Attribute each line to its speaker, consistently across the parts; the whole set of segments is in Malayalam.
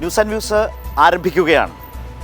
Speaker 1: ന്യൂസ് ആൻഡ് വ്യൂസ് ആരംഭിക്കുകയാണ്.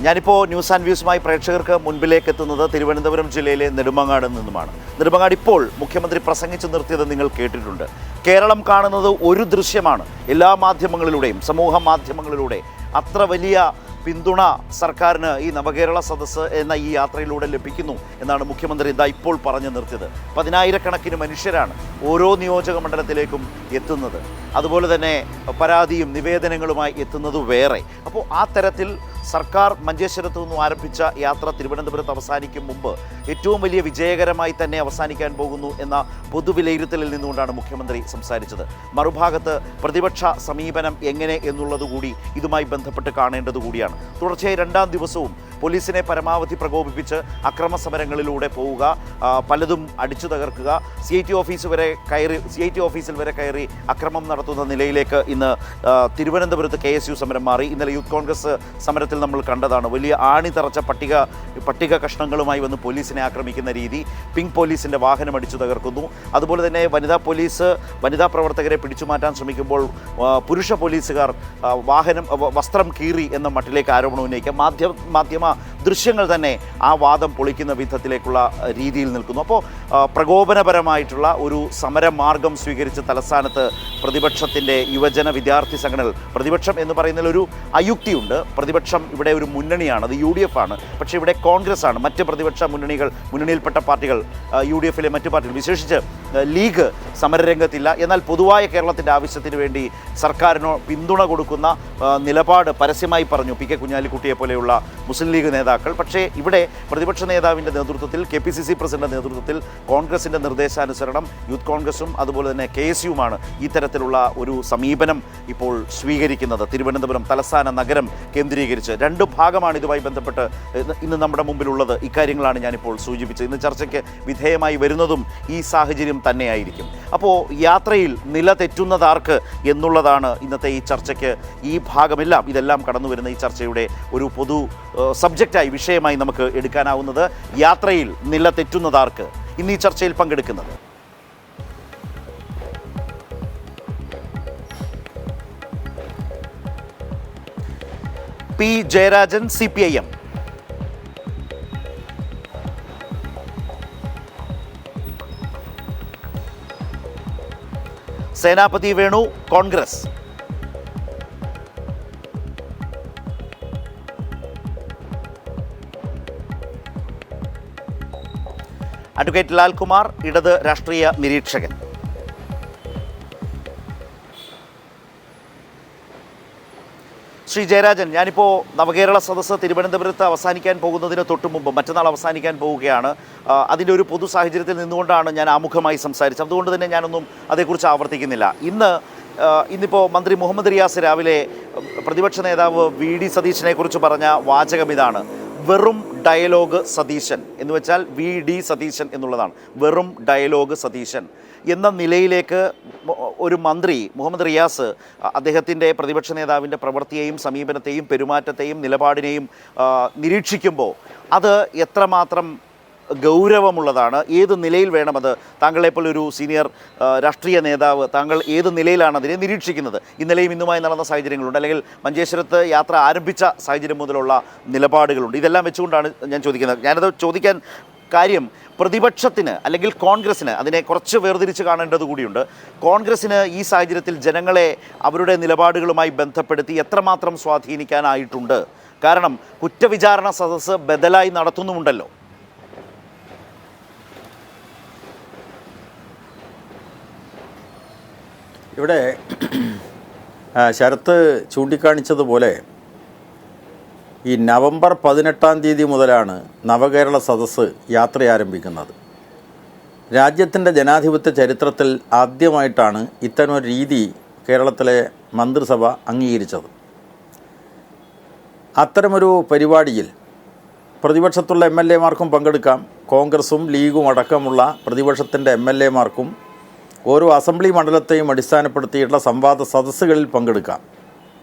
Speaker 1: ഞാനിപ്പോൾ ന്യൂസ് ആൻഡ് വ്യൂസുമായി പ്രേക്ഷകർക്ക് മുൻപിലേക്ക് എത്തുന്നത് തിരുവനന്തപുരം ജില്ലയിലെ നെടുമങ്ങാട് നിന്നുമാണ്. നെടുമങ്ങാട് ഇപ്പോൾ മുഖ്യമന്ത്രി പ്രസംഗിച്ചു നിർത്തിയത് നിങ്ങൾ കേട്ടിട്ടുണ്ട്. കേരളം കാണുന്നത് ഒരു ദൃശ്യമാണ്. എല്ലാ മാധ്യമങ്ങളിലൂടെയും സമൂഹ മാധ്യമങ്ങളിലൂടെ അത്ര വലിയ പിന്തുണ സർക്കാരിന് ഈ നവകേരള സദസ്സ് എന്ന ഈ യാത്രയിലൂടെ ലഭിക്കുന്നു എന്നാണ് മുഖ്യമന്ത്രി ഇതാ ഇപ്പോൾ പറഞ്ഞു നിർത്തിയത്. 10,000-കണക്കിന് മനുഷ്യരാണ് ഓരോ നിയോജക മണ്ഡലത്തിലേക്കും എത്തുന്നത്. അതുപോലെ തന്നെ പരാതിയും നിവേദനങ്ങളുമായി എത്തുന്നത് വേറെ. അപ്പോൾ ആ തരത്തിൽ സർക്കാർ മഞ്ചേശ്വരത്തു നിന്നും ആരംഭിച്ച യാത്ര തിരുവനന്തപുരത്ത് അവസാനിക്കും മുമ്പ് ഏറ്റവും വലിയ വിജയകരമായി തന്നെ അവസാനിക്കാൻ പോകുന്നു എന്ന പൊതുവിലയിരുത്തലിൽ നിന്നുകൊണ്ടാണ് മുഖ്യമന്ത്രി സംസാരിച്ചത്. മറുഭാഗത്ത് പ്രതിപക്ഷ സമീപനം എങ്ങനെ എന്നുള്ളതുകൂടി ഇതുമായി ബന്ധപ്പെട്ട് കാണേണ്ടതുകൂടിയാണ്. തുടർച്ചയായി 2ാം ദിവസവും പോലീസിനെ പരമാവധി പ്രകോപിപ്പിച്ച് അക്രമസമരങ്ങളിലൂടെ പോവുക, പലതും അടിച്ചു തകർക്കുക, CIT ഓഫീസിൽ വരെ കയറി അക്രമം നടത്തുന്ന നിലയിലേക്ക് ഇന്ന് തിരുവനന്തപുരത്ത് KSU സമരം മാറി. ഇന്നലെ യൂത്ത് കോൺഗ്രസ് സമരത്തിൽ നമ്മൾ കണ്ടതാണ്. വലിയ ആണി തറച്ച പട്ടിക കഷ്ണങ്ങളുമായി വന്ന് പോലീസിനെ ആക്രമിക്കുന്ന രീതി. പിങ്ക് പോലീസിൻ്റെ വാഹനം അടിച്ചു തകർക്കുന്നു. അതുപോലെ തന്നെ വനിതാ പ്രവർത്തകരെ പിടിച്ചുമാറ്റാൻ ശ്രമിക്കുമ്പോൾ പുരുഷ പോലീസുകാർ വസ്ത്രം കീറി എന്ന മട്ടിലേക്ക് ആരോപണം ഉന്നയിക്കാം. മാധ്യമ ദൃശ്യങ്ങൾ തന്നെ ആ വാദം പൊളിക്കുന്ന വിധത്തിലേക്കുള്ള രീതിയിൽ നിൽക്കുന്നു. അപ്പോൾ പ്രകോപനപരമായിട്ടുള്ള ഒരു സമരമാർഗം സ്വീകരിച്ച് തലസ്ഥാനത്ത് പ്രതിപക്ഷത്തിൻ്റെ യുവജന വിദ്യാർത്ഥി സംഘടനകൾ, പ്രതിപക്ഷം എന്ന് പറയുന്നതിലൊരു അയുക്തിയുണ്ട്. പ്രതിപക്ഷം ഇവിടെ ഒരു മുന്നണിയാണ്, അത് UDF ആണ്. പക്ഷേ ഇവിടെ കോൺഗ്രസ് ആണ്. മറ്റ് പ്രതിപക്ഷ മുന്നണിയിൽപ്പെട്ട പാർട്ടികൾ, UDFിലെ മറ്റു പാർട്ടികൾ, വിശേഷിച്ച് ലീഗ് സമരരംഗത്തില്ല. എന്നാൽ പൊതുവായ കേരളത്തിൻ്റെ ആവശ്യത്തിന് വേണ്ടി സർക്കാരിനോ പിന്തുണ കൊടുക്കുന്ന നിലപാട് പരസ്യമായി പറഞ്ഞു PK കുഞ്ഞാലിക്കുട്ടിയെ പോലെയുള്ള മുസ്ലിം ലീഗ് നേതാക്കൾ. പക്ഷേ ഇവിടെ പ്രതിപക്ഷ നേതാവിൻ്റെ നേതൃത്വത്തിൽ, KPCC പ്രസിഡന്റ് നേതൃത്വത്തിൽ കോൺഗ്രസിൻ്റെ നിർദ്ദേശാനുസരണം യൂത്ത് കോൺഗ്രസും അതുപോലെ തന്നെ KSUമാണ് ഈ തരത്തിലുള്ള ഒരു സമീപനം ഇപ്പോൾ സ്വീകരിക്കുന്നത്. തിരുവനന്തപുരം തലസ്ഥാന നഗരം കേന്ദ്രീകരിച്ച് 2 ഭാഗമാണ് ഇതുമായി ബന്ധപ്പെട്ട് ഇന്ന് നമ്മുടെ മുമ്പിലുള്ളത്. ഇക്കാര്യങ്ങളാണ് ഞാനിപ്പോൾ സൂചിപ്പിച്ചത്. ഇന്ന് ചർച്ചയ്ക്ക് വിധേയമായി വരുന്നതും ഈ സാഹചര്യം തന്നെയായിരിക്കും. അപ്പോൾ യാത്രയിൽ നില തെറ്റുന്നതാർക്ക് എന്നുള്ളതാണ് ഇന്നത്തെ ഈ ചർച്ചയ്ക്ക് ഈ ഭാഗമെല്ലാം, ഇതെല്ലാം കടന്നു വരുന്ന ഈ ചർച്ചയുടെ ഒരു പൊതു സബ്ജക്റ്റായി, വിഷയമായി നമുക്ക് എടുക്കാനാവുന്നത് യാത്രയിൽ നില തെറ്റുന്നതാർക്ക്. ഇന്ന് ഈ ചർച്ചയിൽ പങ്കെടുക്കുന്നത് P. ജയരാജൻ, CPIM, സേനാപതി വേണു, കോൺഗ്രസ്, അഡ്വക്കേറ്റ് ലാൽകുമാർ, ഇടത് രാഷ്ട്രീയ നിരീക്ഷകൻ. ശ്രീ ജയരാജൻ, ഞാനിപ്പോൾ നവകേരള സദസ്സ് തിരുവനന്തപുരത്ത് അവസാനിക്കാൻ പോകുന്നതിന് തൊട്ട് മുമ്പ് മറ്റന്നാൾ അവസാനിക്കാൻ പോവുകയാണ്. അതിൻ്റെ ഒരു പൊതു സാഹചര്യത്തിൽ നിന്നുകൊണ്ടാണ് ഞാൻ ആമുഖമായി സംസാരിച്ചത്. അതുകൊണ്ട് തന്നെ ഞാനൊന്നും അതേക്കുറിച്ച് ആവർത്തിക്കുന്നില്ല. ഇന്നിപ്പോൾ മന്ത്രി മുഹമ്മദ് റിയാസ് രാവിലെ പ്രതിപക്ഷ നേതാവ് VD സതീശനെക്കുറിച്ച് പറഞ്ഞ വാചകം ഇതാണ്: വെറും ഡയലോഗ് സതീശൻ എന്ന് വെച്ചാൽ VD സതീശൻ എന്നുള്ളതാണ്. വെറും ഡയലോഗ് സതീശൻ എന്ന നിലയിലേക്ക് ഒരു മന്ത്രി മുഹമ്മദ് റിയാസ് അദ്ദേഹത്തിൻ്റെ പ്രതിപക്ഷ നേതാവിൻ്റെ പ്രവൃത്തിയെയും സമീപനത്തെയും പെരുമാറ്റത്തെയും നിലപാടിനെയും നിരീക്ഷിക്കുമ്പോൾ അത് എത്രമാത്രം ഗൗരവമുള്ളതാണ്, ഏത് നിലയിൽ വേണമത്, താങ്കളെപ്പോലെ ഒരു സീനിയർ രാഷ്ട്രീയ നേതാവ്, താങ്കൾ ഏത് നിലയിലാണ് അതിനെ നിരീക്ഷിക്കുന്നത്? ഇന്നലെയും ഇന്നുമായി നടന്ന സാഹചര്യങ്ങളുണ്ട്, അല്ലെങ്കിൽ മഞ്ചേശ്വരത്ത് യാത്ര ആരംഭിച്ച സാഹചര്യം മുതലുള്ള നിലപാടുകളുണ്ട്. ഇതെല്ലാം വെച്ചുകൊണ്ടാണ് ഞാൻ ചോദിക്കുന്നത്. ഞാനത് ചോദിക്കാൻ കാര്യം, പ്രതിപക്ഷത്തിന് അല്ലെങ്കിൽ കോൺഗ്രസ്സിന് അതിനെ കുറച്ച് വേർതിരിച്ച് കാണേണ്ടത് കൂടിയുണ്ട്. കോൺഗ്രസ്സിന് ഈ സാഹചര്യത്തിൽ ജനങ്ങളെ അവരുടെ നിലപാടുകളുമായി ബന്ധപ്പെടുത്തി എത്രമാത്രം സ്വാധീനിക്കാനായിട്ടുണ്ട്? കാരണം കുറ്റവിചാരണ സദസ്സ് ബദലായി നടത്തുന്നുമുണ്ടല്ലോ.
Speaker 2: ഇവിടെ ശരത്ത് ചൂണ്ടിക്കാണിച്ചതുപോലെ ഈ നവംബർ 18-ാം തീയതി മുതലാണ് നവകേരള സദസ്സ് യാത്ര ആരംഭിക്കുന്നത്. രാജ്യത്തിൻ്റെ ജനാധിപത്യ ചരിത്രത്തിൽ ആദ്യമായിട്ടാണ് ഇത്തരമൊരു രീതി കേരളത്തിലെ മന്ത്രിസഭ അംഗീകരിച്ചത്. അത്തരമൊരു പരിപാടിയിൽ പ്രതിപക്ഷത്തുള്ള MLA-മാർക്കും പങ്കെടുക്കാം. കോൺഗ്രസും ലീഗും അടക്കമുള്ള പ്രതിപക്ഷത്തിൻ്റെ MLA-മാർക്കും ഓരോ അസംബ്ലി മണ്ഡലത്തെയും അടിസ്ഥാനപ്പെടുത്തിയിട്ടുള്ള സംവാദ സദസ്സുകളിൽ പങ്കെടുക്കാം.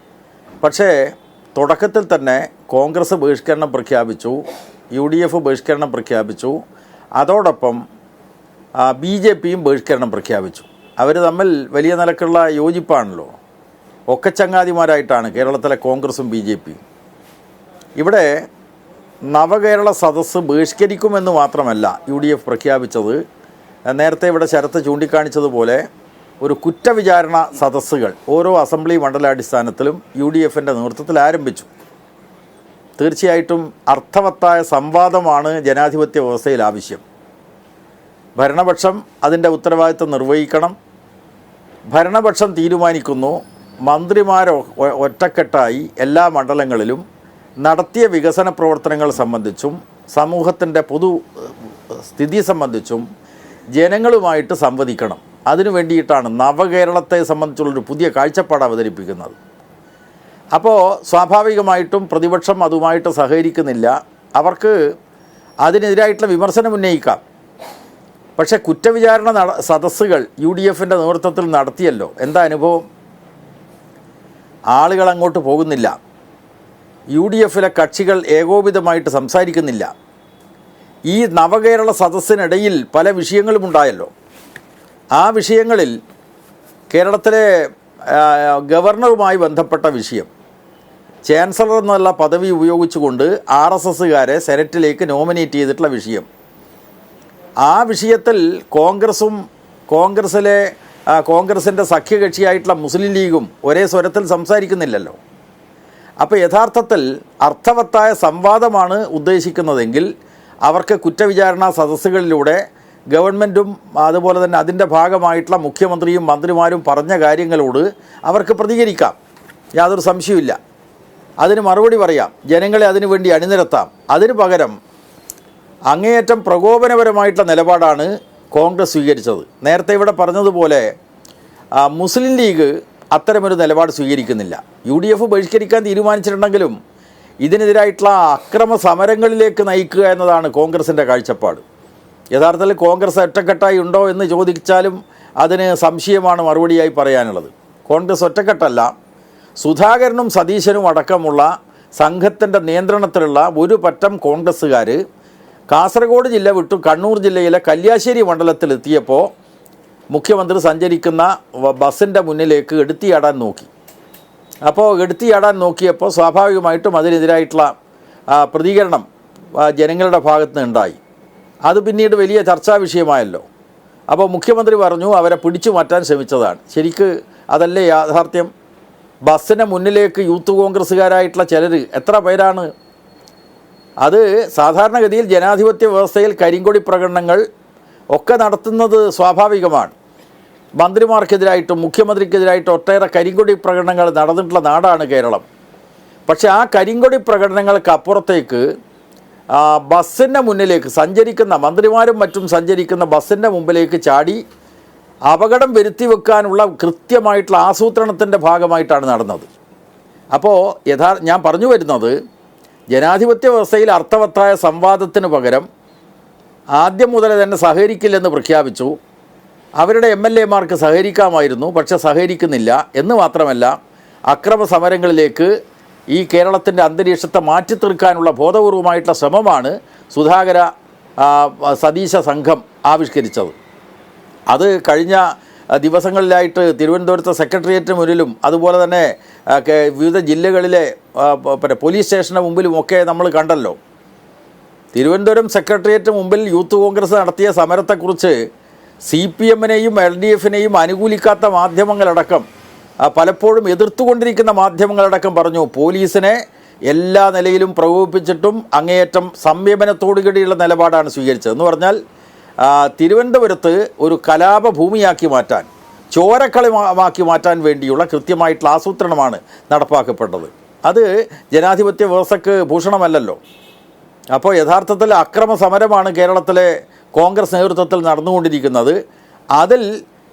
Speaker 2: പക്ഷേ തുടക്കത്തിൽ തന്നെ കോൺഗ്രസ് ബഹിഷ്കരണം പ്രഖ്യാപിച്ചു, UDF ബഹിഷ്കരണം പ്രഖ്യാപിച്ചു, അതോടൊപ്പം BJPയും ബഹിഷ്കരണം പ്രഖ്യാപിച്ചു. അവർ തമ്മിൽ വലിയ നിലക്കുള്ള യോജിപ്പാണല്ലോ. ഒക്കെ ചങ്ങാതിമാരായിട്ടാണ് കേരളത്തിലെ കോൺഗ്രസും BJP. ഇവിടെ നവകേരള സദസ്സ് ബഹിഷ്കരിക്കുമെന്ന് മാത്രമല്ല UDF പ്രഖ്യാപിച്ചത്. നേരത്തെ ഇവിടെ ശരത്ത് ചൂണ്ടിക്കാണിച്ചതുപോലെ ഒരു കുറ്റവിചാരണ സദസ്സുകൾ ഓരോ അസംബ്ലി മണ്ഡലാടിസ്ഥാനത്തിലും UDFൻ്റെ നേതൃത്വത്തിൽ ആരംഭിച്ചു. തീർച്ചയായിട്ടും അർത്ഥവത്തായ സംവാദമാണ് ജനാധിപത്യ വ്യവസ്ഥയിൽ ആവശ്യം. ഭരണപക്ഷം അതിൻ്റെ ഉത്തരവാദിത്വം നിർവഹിക്കണം. ഭരണപക്ഷം തീരുമാനിക്കുന്നു. മന്ത്രിമാർ ഒറ്റക്കെട്ടായി എല്ലാ മണ്ഡലങ്ങളിലും നടത്തിയ വികസന പ്രവർത്തനങ്ങൾ സംബന്ധിച്ചും സമൂഹത്തിൻ്റെ പൊതു സ്ഥിതി സംബന്ധിച്ചും ജനങ്ങളുമായിട്ട് സംവദിക്കണം. അതിനു വേണ്ടിയിട്ടാണ് നവകേരളത്തെ സംബന്ധിച്ചുള്ളൊരു പുതിയ കാഴ്ചപ്പാട് അവതരിപ്പിക്കുന്നത്. അപ്പോൾ സ്വാഭാവികമായിട്ടും പ്രതിപക്ഷം അതുമായിട്ട് സഹകരിക്കുന്നില്ല. അവർക്ക് അതിനെതിരായിട്ടുള്ള വിമർശനം ഉന്നയിക്കാം. പക്ഷേ കുറ്റവിചാരണ സദസ്സുകൾ UDFൻ്റെ നേതൃത്വത്തിൽ നടത്തിയല്ലോ. എന്താ അനുഭവം? ആളുകൾ അങ്ങോട്ട് പോകുന്നില്ല. UDFലെ കക്ഷികൾ ഏകോപിതമായിട്ട് സംസാരിക്കുന്നില്ല. ഈ നവകേരള സദസ്സിനിടയിൽ പല വിഷയങ്ങളും ഉണ്ടായല്ലോ. ആ വിഷയങ്ങളിൽ കേരളത്തിലെ ഗവർണറുമായി ബന്ധപ്പെട്ട വിഷയം, ചാൻസലർ എന്നുള്ള പദവി ഉപയോഗിച്ചുകൊണ്ട് RSSകാരെ സെനറ്റിലേക്ക് നോമിനേറ്റ് ചെയ്തിട്ടുള്ള വിഷയം, ആ വിഷയത്തിൽ കോൺഗ്രസിൻ്റെ സഖ്യകക്ഷിയായിട്ടുള്ള മുസ്ലിം ലീഗും ഒരേ സ്വരത്തിൽ സംസാരിക്കുന്നില്ലല്ലോ. അപ്പോൾ യഥാർത്ഥത്തിൽ അർത്ഥവത്തായ സംവാദമാണ് ഉദ്ദേശിക്കുന്നതെങ്കിൽ അവർക്ക് കുറ്റവിചാരണ സദസ്സുകളിലൂടെ ഗവൺമെൻറ്റും അതുപോലെ തന്നെ അതിൻ്റെ ഭാഗമായിട്ടുള്ള മുഖ്യമന്ത്രിയും മന്ത്രിമാരും പറഞ്ഞ കാര്യങ്ങളോട് അവർക്ക് പ്രതികരിക്കാം. യാതൊരു സംശയമില്ല. അതിന് മറുപടി പറയാം. ജനങ്ങളെ അതിനു വേണ്ടി അണിനിരത്താം. അതിനു പകരം അങ്ങേയറ്റം പ്രകോപനപരമായിട്ടുള്ള നിലപാടാണ് കോൺഗ്രസ് സ്വീകരിച്ചത്. നേരത്തെ ഇവിടെ പറഞ്ഞതുപോലെ മുസ്ലിം ലീഗ് അത്തരമൊരു നിലപാട് സ്വീകരിക്കുന്നില്ല. UDF ബഹിഷ്കരിക്കാൻ തീരുമാനിച്ചിട്ടുണ്ടെങ്കിലും ഇതിനെതിരായിട്ടുള്ള അക്രമ സമരങ്ങളിലേക്ക് നയിക്കുക എന്നതാണ് കോൺഗ്രസിൻ്റെ കാഴ്ചപ്പാട്. യഥാർത്ഥത്തിൽ കോൺഗ്രസ് ഒറ്റക്കെട്ടായി ഉണ്ടോ എന്ന് ചോദിച്ചാലും അതിന് സംശയമാണ് മറുപടിയായി പറയാനുള്ളത്. കോൺഗ്രസ് ഒറ്റക്കെട്ടല്ല. സുധാകരനും സതീശനും അടക്കമുള്ള സംഘത്തിൻ്റെ നിയന്ത്രണത്തിലുള്ള ഒരു പറ്റം കോൺഗ്രസ്സുകാർ കാസർഗോഡ് ജില്ല വിട്ടു കണ്ണൂർ ജില്ലയിലെ കല്യാശ്ശേരി മണ്ഡലത്തിലെത്തിയപ്പോൾ മുഖ്യമന്ത്രി സഞ്ചരിക്കുന്ന ബസ്സിൻ്റെ മുന്നിലേക്ക് എടുത്തിയാടാൻ നോക്കി. അപ്പോൾ എടുത്തിയാടാൻ നോക്കിയപ്പോൾ സ്വാഭാവികമായിട്ടും അതിനെതിരായിട്ടുള്ള പ്രതികരണം ജനങ്ങളുടെ ഭാഗത്ത് നിന്ന് ഉണ്ടായി. അത് പിന്നീട് വലിയ ചർച്ചാ വിഷയമായല്ലോ. അപ്പോൾ മുഖ്യമന്ത്രി പറഞ്ഞു അവരെ പിടിച്ചു മാറ്റാൻ ശ്രമിച്ചതാണ്. ശരിക്ക് അതല്ലേ യാഥാർത്ഥ്യം? ബസ്സിന് മുന്നിലേക്ക് യൂത്ത് കോൺഗ്രസ്സുകാരായിട്ടുള്ള ചിലർ, എത്ര പേരാണ്? അത് സാധാരണഗതിയിൽ ജനാധിപത്യ വ്യവസ്ഥയിൽ കരിങ്കൊടി പ്രകടനങ്ങൾ ഒക്കെ നടത്തുന്നത് സ്വാഭാവികമാണ്. മന്ത്രിമാർക്കെതിരായിട്ടും മുഖ്യമന്ത്രിക്കെതിരായിട്ടും ഒട്ടേറെ കരിങ്കൊടി പ്രകടനങ്ങൾ നടന്നിട്ടുള്ള നാടാണ് കേരളം. പക്ഷേ ആ കരിങ്കൊടി പ്രകടനങ്ങൾക്ക് അപ്പുറത്തേക്ക് ബസ്സിൻ്റെ മുന്നിലേക്ക് സഞ്ചരിക്കുന്ന മന്ത്രിമാരും മറ്റും സഞ്ചരിക്കുന്ന ബസ്സിൻ്റെ മുമ്പിലേക്ക് ചാടി അപകടം വരുത്തി വെക്കാനുള്ള കൃത്യമായിട്ടുള്ള ആസൂത്രണത്തിൻ്റെ ഭാഗമായിട്ടാണ് നടന്നത്. അപ്പോൾ ഞാൻ പറഞ്ഞു വരുന്നത്, ജനാധിപത്യ വ്യവസ്ഥയിൽ അർത്ഥവത്തായ സംവാദത്തിന് പകരം ആദ്യം മുതൽ തന്നെ സഹകരിക്കില്ലെന്ന് പ്രഖ്യാപിച്ചു. അവരുടെ MLAമാർക്ക് സഹകരിക്കാമായിരുന്നു, പക്ഷെ സഹകരിക്കുന്നില്ല. എന്ന് മാത്രമല്ല, അക്രമ സമരങ്ങളിലേക്ക് ഈ കേരളത്തിൻ്റെ അന്തരീക്ഷത്തെ മാറ്റിത്തീർക്കാനുള്ള ബോധപൂർവമായിട്ടുള്ള ശ്രമമാണ് സുധാകര സതീശ സംഘം ആവിഷ്കരിച്ചത്. അത് കഴിഞ്ഞ ദിവസങ്ങളിലായിട്ട് തിരുവനന്തപുരത്തെ സെക്രട്ടേറിയറ്റിന് മുന്നിലും അതുപോലെ തന്നെ വിവിധ ജില്ലകളിലെ പോലീസ് സ്റ്റേഷന് മുമ്പിലുമൊക്കെ നമ്മൾ കണ്ടല്ലോ. തിരുവനന്തപുരം സെക്രട്ടേറിയറ്റിന് മുമ്പിൽ യൂത്ത് കോൺഗ്രസ് നടത്തിയ സമരത്തെക്കുറിച്ച് CPMനെയും LDFനെയും അനുകൂലിക്കാത്ത മാധ്യമങ്ങളടക്കം, പലപ്പോഴും എതിർത്തുകൊണ്ടിരിക്കുന്ന മാധ്യമങ്ങളടക്കം പറഞ്ഞു പോലീസിനെ എല്ലാ നിലയിലും പ്രകോപിപ്പിച്ചിട്ടും അങ്ങേയറ്റം സംയമനത്തോടുകൂടിയുള്ള നിലപാടാണ് സ്വീകരിച്ചത്. എന്ന് പറഞ്ഞാൽ തിരുവനന്തപുരത്ത് ഒരു കലാപഭൂമിയാക്കി മാറ്റാൻ, ചോരക്കളമാക്കി മാറ്റാൻ വേണ്ടിയുള്ള കൃത്യമായിട്ടുള്ള ആസൂത്രണമാണ് നടപ്പാക്കപ്പെട്ടത്. അത് ജനാധിപത്യ വ്യവസ്ഥയ്ക്ക് ഭൂഷണമല്ലല്ലോ. അപ്പോൾ യഥാർത്ഥത്തിൽ അക്രമ സമരമാണ് കേരളത്തിലെ കോൺഗ്രസ് നേതൃത്വത്തിൽ നടന്നുകൊണ്ടിരിക്കുന്നത്. അതിൽ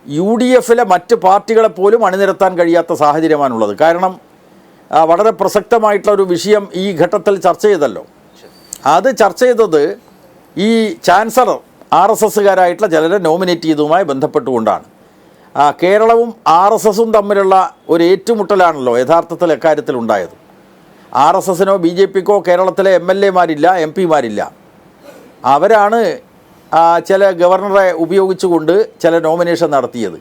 Speaker 2: UDFലെ മറ്റ് പാർട്ടികളെപ്പോലും അണിനിരത്താൻ കഴിയാത്ത സാഹചര്യമാണുള്ളത്. കാരണം വളരെ പ്രസക്തമായിട്ടുള്ള ഒരു വിഷയം ഈ ഘട്ടത്തിൽ ചർച്ച ചെയ്തല്ലോ. അത് ചർച്ച ചെയ്തത് ഈ ചാൻസലർ RSSകാരായിട്ടുള്ള ചിലരെ നോമിനേറ്റ് ചെയ്തതുമായി ബന്ധപ്പെട്ടുകൊണ്ടാണ്. കേരളവും RSSും തമ്മിലുള്ള ഒരു ഏറ്റുമുട്ടലാണല്ലോ യഥാർത്ഥത്തിൽ എക്കാര്യത്തിൽ ഉണ്ടായത്. RSSനോ BJPക്കോ കേരളത്തിലെ MLAമാരില്ല, MPമാരില്ല. അവരാണ് ചില ഗവർണറെ ഉപയോഗിച്ചുകൊണ്ട് ചില നോമിനേഷൻ നടത്തിയത്.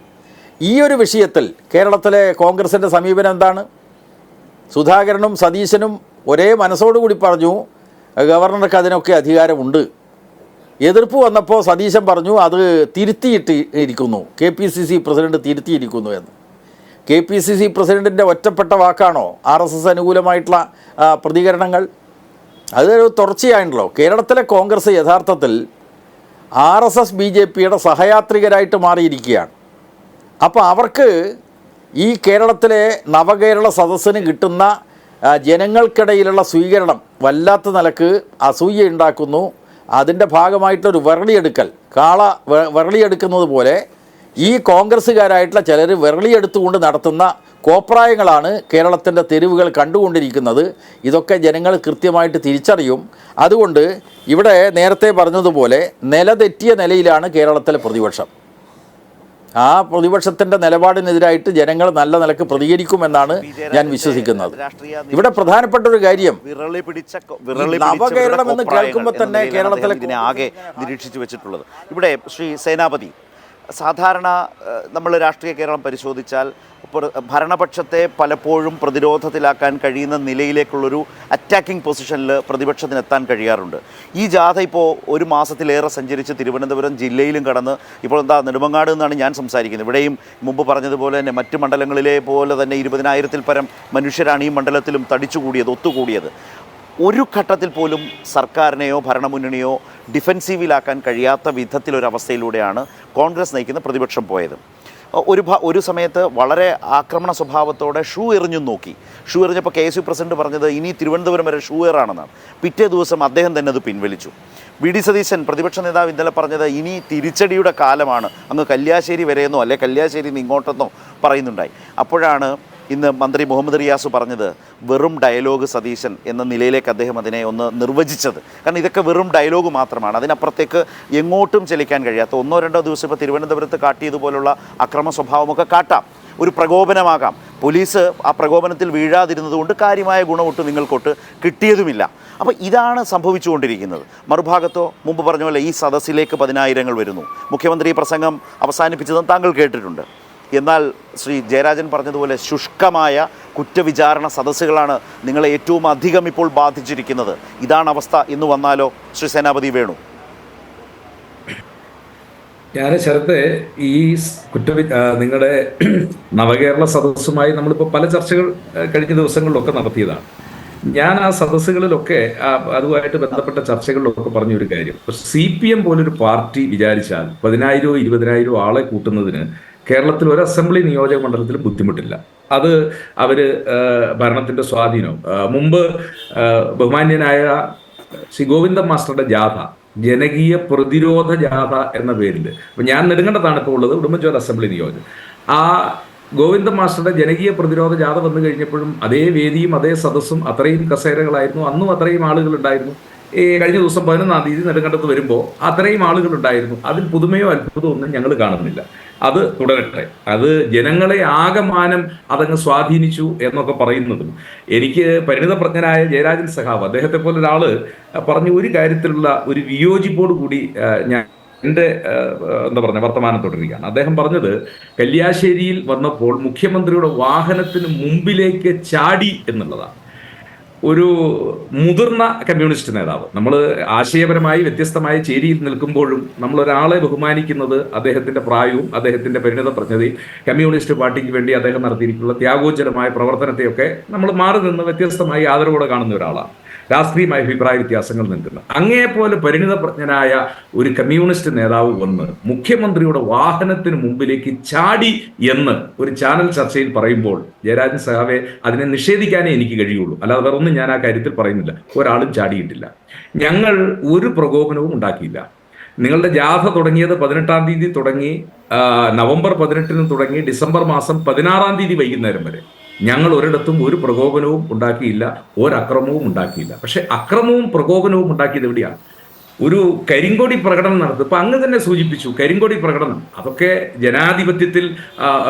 Speaker 2: ഈ ഒരു വിഷയത്തിൽ കേരളത്തിലെ കോൺഗ്രസിൻ്റെ സമീപനം എന്താണ്? സുധാകരനും സതീശനും ഒരേ മനസ്സോടുകൂടി പറഞ്ഞു ഗവർണർക്ക് അതിനൊക്കെ അധികാരമുണ്ട്. എതിർപ്പ് വന്നപ്പോൾ സതീശൻ പറഞ്ഞു അത് തിരുത്തിയിട്ടിരിക്കുന്നു, KPCC പ്രസിഡന്റ് തിരുത്തിയിരിക്കുന്നു എന്ന്. KPCC പ്രസിഡന്റിൻ്റെ ഒറ്റപ്പെട്ട വാക്കാണോ RSS അനുകൂലമായിട്ടുള്ള പ്രതികരണങ്ങൾ? അതൊരു തുടർച്ചയാണല്ലോ. കേരളത്തിലെ കോൺഗ്രസ് യഥാർത്ഥത്തിൽ RSS BJPയുടെ സഹയാത്രികരായിട്ട് മാറിയിരിക്കുകയാണ്. അപ്പോൾ അവർക്ക് ഈ കേരളത്തിലെ നവകേരള സദസ്സിന് കിട്ടുന്ന ജനങ്ങൾക്കിടയിലുള്ള സ്വീകരണം വല്ലാത്ത നിലക്ക് അസൂയ ഉണ്ടാക്കുന്നു. അതിൻ്റെ ഭാഗമായിട്ടൊരു വിരളിയെടുക്കൽ, കാള വിരളിയെടുക്കുന്നത് പോലെ ഈ കോൺഗ്രസ്സുകാരായിട്ടുള്ള ചിലർ വിരളിയെടുത്തുകൊണ്ട് നടത്തുന്ന കോപ്രായങ്ങളാണ് കേരളത്തിൻ്റെ തെരുവുകൾ കണ്ടുകൊണ്ടിരിക്കുന്നത്. ഇതൊക്കെ ജനങ്ങൾ കൃത്യമായിട്ട് തിരിച്ചറിയും. അതുകൊണ്ട് ഇവിടെ നേരത്തെ പറഞ്ഞതുപോലെ നിലതെറ്റിയ നിലയിലാണ് കേരളത്തിലെ പ്രതിപക്ഷം. ആ പ്രതിപക്ഷത്തിൻ്റെ നിലപാടിനെതിരായിട്ട് ജനങ്ങൾ നല്ല നിലക്ക് പ്രതികരിക്കുമെന്നാണ് ഞാൻ വിശ്വസിക്കുന്നത്. ഇവിടെ പ്രധാനപ്പെട്ട ഒരു കാര്യം, നവകേരളം എന്ന് കേൾക്കുമ്പോൾ തന്നെ കേരളത്തിലെ
Speaker 1: ആകെ നിരീക്ഷിച്ചു വെച്ചിട്ടുള്ളത്. ഇവിടെ ശ്രീ സേനാപതി, സാധാരണ നമ്മൾ രാഷ്ട്രീയ കേരളം പരിശോധിച്ചാൽ ഭരണപക്ഷത്തെ പലപ്പോഴും പ്രതിരോധത്തിലാക്കാൻ കഴിയുന്ന നിലയിലേക്കുള്ളൊരു അറ്റാക്കിംഗ് പൊസിഷനിൽ പ്രതിപക്ഷത്തിനെത്താൻ കഴിയാറുണ്ട്. ഈ ജാഥ ഇപ്പോൾ ഒരു മാസത്തിലേറെ സഞ്ചരിച്ച് തിരുവനന്തപുരം ജില്ലയിലും കടന്ന് ഇപ്പോൾ നെടുമങ്ങാട് നിന്നാണ് ഞാൻ സംസാരിക്കുന്നത്. ഇവിടെയും മുമ്പ് പറഞ്ഞതുപോലെ തന്നെ മറ്റ് മണ്ഡലങ്ങളിലെ പോലെ തന്നെ 20,000-ൽ പരം മനുഷ്യരാണ് ഈ മണ്ഡലത്തിലും ഒത്തുകൂടിയത്. ഒരു ഘട്ടത്തിൽ പോലും സർക്കാരിനെയോ ഭരണമുന്നണിയോ ഡിഫെൻസീവിലാക്കാൻ കഴിയാത്ത വിധത്തിലൊരവസ്ഥയിലൂടെയാണ് കോൺഗ്രസ് നയിക്കുന്ന പ്രതിപക്ഷം പോയത്. ഒരു സമയത്ത് വളരെ ആക്രമണ സ്വഭാവത്തോടെ ഷൂ എറിഞ്ഞു നോക്കി. ഷൂ എറിഞ്ഞപ്പോൾ KSU പ്രസിഡന്റ് പറഞ്ഞത് ഇനി തിരുവനന്തപുരം വരെ ഷൂ എറാണെന്നാണ്. പിറ്റേ ദിവസം അദ്ദേഹം തന്നെ അത് പിൻവലിച്ചു. VD സതീശൻ പ്രതിപക്ഷ നേതാവ് ഇന്നലെ പറഞ്ഞത് ഇനി തിരിച്ചടിയുടെ കാലമാണ്, അങ്ങ് കല്യാശ്ശേരി വരെയെന്നോ അല്ലെ കല്യാശ്ശേരി നിന്ന് ഇങ്ങോട്ടെന്നോ പറയുന്നുണ്ടായി. അപ്പോഴാണ് ഇന്ന് മന്ത്രി മുഹമ്മദ് റിയാസ് പറഞ്ഞത് വെറും ഡയലോഗ് സതീശൻ എന്ന നിലയിലേക്ക് അദ്ദേഹം അതിനെ ഒന്ന് നിർവചിച്ചത്. കാരണം ഇതൊക്കെ വെറും ഡയലോഗ് മാത്രമാണ്, അതിനപ്പുറത്തേക്ക് എങ്ങോട്ടും ചലിക്കാൻ കഴിയാത്ത 1-2 ദിവസം ഇപ്പോൾ തിരുവനന്തപുരത്ത് കാട്ടിയതുപോലുള്ള അക്രമ സ്വഭാവമൊക്കെ കാട്ടാം, ഒരു പ്രകോപനമാകാം. പോലീസ് ആ പ്രകോപനത്തിൽ വീഴാതിരുന്നതുകൊണ്ട് കാര്യമായ ഗുണമൊട്ട് നിങ്ങൾക്കൊട്ട് കിട്ടിയതുമില്ല. അപ്പോൾ ഇതാണ് സംഭവിച്ചുകൊണ്ടിരിക്കുന്നത്. മറുഭാഗത്തോ മുമ്പ് പറഞ്ഞ പോലെ ഈ സദസ്സിലേക്ക് 10,000 വരുന്നു. മുഖ്യമന്ത്രി പ്രസംഗം അവസാനിപ്പിച്ചതും താങ്കൾ കേട്ടിട്ടുണ്ട്. എന്നാൽ ശ്രീ ജയരാജൻ പറഞ്ഞതുപോലെ ശുഷ്കമായ കുറ്റവിചാരണ സദസ്സുകളാണ് നിങ്ങളെ ഏറ്റവും അധികം ഇപ്പോൾ ബാധിച്ചിരിക്കുന്നത്. ഇതാണ് അവസ്ഥ എന്ന് വന്നാലോ ശ്രീ സേനാപതി വേണു?
Speaker 3: ഞാൻ ശരത്തെ ഈ നിങ്ങളുടെ നവകേരള സദസ്സുമായി നമ്മളിപ്പോൾ പല ചർച്ചകൾ കഴിഞ്ഞ ദിവസങ്ങളിലൊക്കെ നടത്തിയതാണ്. ഞാൻ ആ സദസ്സുകളിലൊക്കെ അതുമായിട്ട് ബന്ധപ്പെട്ട ചർച്ചകളിലൊക്കെ പറഞ്ഞൊരു കാര്യം, CPM പോലൊരു പാർട്ടി വിചാരിച്ചാൽ 10,000-ഓ 20,000-ഓ ആളെ കൂട്ടുന്നതിന് കേരളത്തിൽ ഒരു അസംബ്ലി നിയോജക മണ്ഡലത്തിൽ ബുദ്ധിമുട്ടില്ല. അത് അവർ ഭരണത്തിൻ്റെ സ്വാധീനം. മുമ്പ് ബഹുമാന്യനായ ശ്രീ ഗോവിന്ദൻ മാസ്റ്ററുടെ ജാഥ, ജനകീയ പ്രതിരോധ ജാഥ എന്ന പേരിൽ, അപ്പം ഞാൻ നെടുങ്കണ്ടത്താണ് ഇപ്പോൾ ഉള്ളത്, ഉടുമ്പൻചോല അസംബ്ലി നിയോജകം. ആ ഗോവിന്ദൻ മാസ്റ്ററുടെ ജനകീയ പ്രതിരോധ ജാഥ വന്നു കഴിഞ്ഞപ്പോഴും അതേ വേദിയും അതേ സദസ്സും അത്രയും കസേരകളായിരുന്നു, അന്നും അത്രയും ആളുകളുണ്ടായിരുന്നു. കഴിഞ്ഞ ദിവസം 11-ാം തീയതി നെടുങ്കണ്ടത്ത് വരുമ്പോൾ അത്രയും ആളുകളുണ്ടായിരുന്നു. അതിൽ പുതുമയോ അത്ഭുതമോ ഒന്നും ഞങ്ങൾ കാണുന്നില്ല. അത് തുടരട്ടെ. അത് ജനങ്ങളെ ആകമാനം അതങ്ങ് സ്വാധീനിച്ചു എന്നൊക്കെ പറയുന്നതും എനിക്ക് പരിണിതപ്രജ്ഞനായ ജയരാജൻ സഖാവ്, അദ്ദേഹത്തെ പോലെ ഒരാൾ പറഞ്ഞ ഒരു കാര്യത്തിലുള്ള ഒരു വിയോജിപ്പോട് കൂടി ഞാൻ എൻ്റെ വർത്തമാനം തുടരുകയാണ്. അദ്ദേഹം പറഞ്ഞത് കല്യാശ്ശേരിയിൽ വന്നപ്പോൾ മുഖ്യമന്ത്രിയുടെ വാഹനത്തിന് മുമ്പിലേക്ക് ചാടി എന്നുള്ളതാണ്. ഒരു മുതിർന്ന കമ്മ്യൂണിസ്റ്റ് നേതാവ്, നമ്മൾ ആശയപരമായി വ്യത്യസ്തമായ ചേരിയിൽ നിൽക്കുമ്പോഴും നമ്മൾ ഒരാളെ ബഹുമാനിക്കുന്നത് അദ്ദേഹത്തിന്റെ പ്രായവും അദ്ദേഹത്തിന്റെ പരിണിത പ്രജ്ഞതയും കമ്മ്യൂണിസ്റ്റ് പാർട്ടിക്ക് വേണ്ടി അദ്ദേഹം നടത്തിയിട്ടുള്ള ത്യാഗോജ്ജലമായ പ്രവർത്തനത്തെയൊക്കെ നമ്മൾ മാറി നിന്ന് വ്യത്യസ്തമായി ആദരവോടെ കാണുന്ന ഒരാളാണ്. രാഷ്ട്രീയമായ അഭിപ്രായ വ്യത്യാസങ്ങൾ നിൽക്കുന്നത് അങ്ങേപോലെ പരിണിതപ്രജ്ഞനായ ഒരു കമ്മ്യൂണിസ്റ്റ് നേതാവ് വന്ന് മുഖ്യമന്ത്രിയുടെ വാഹനത്തിന് മുമ്പിലേക്ക് ചാടി എന്ന് ഒരു ചാനൽ ചർച്ചയിൽ പറയുമ്പോൾ ജയരാജൻ സഖാവെ അതിനെ നിഷേധിക്കാനേ എനിക്ക് കഴിയുള്ളൂ, അല്ലാതെ വേറെ ഒന്നും ഞാൻ ആ കാര്യത്തിൽ പറയുന്നില്ല. ഒരാളും ചാടിയിട്ടില്ല. ഞങ്ങൾ ഒരു പ്രകോപനവും ഉണ്ടാക്കിയില്ല. നിങ്ങളുടെ ജാഥ തുടങ്ങിയത് 18-ാം തീയതി തുടങ്ങി, നവംബർ 18-ന് തുടങ്ങി ഡിസംബർ മാസം 16-ാം തീയതി വൈകുന്നേരം വരെ ഞങ്ങൾ ഒരിടത്തും ഒരു പ്രകോപനവും ഉണ്ടാക്കിയില്ല, ഒരക്രമവും ഉണ്ടാക്കിയില്ല. പക്ഷെ അക്രമവും പ്രകോപനവും ഉണ്ടാക്കിയത് എവിടെയാണ്? ഒരു കരിങ്കൊടി പ്രകടനം നടത്തും. ഇപ്പൊ അങ്ങ് തന്നെ സൂചിപ്പിച്ചു, കരിങ്കൊടി പ്രകടനം, അതൊക്കെ ജനാധിപത്യത്തിൽ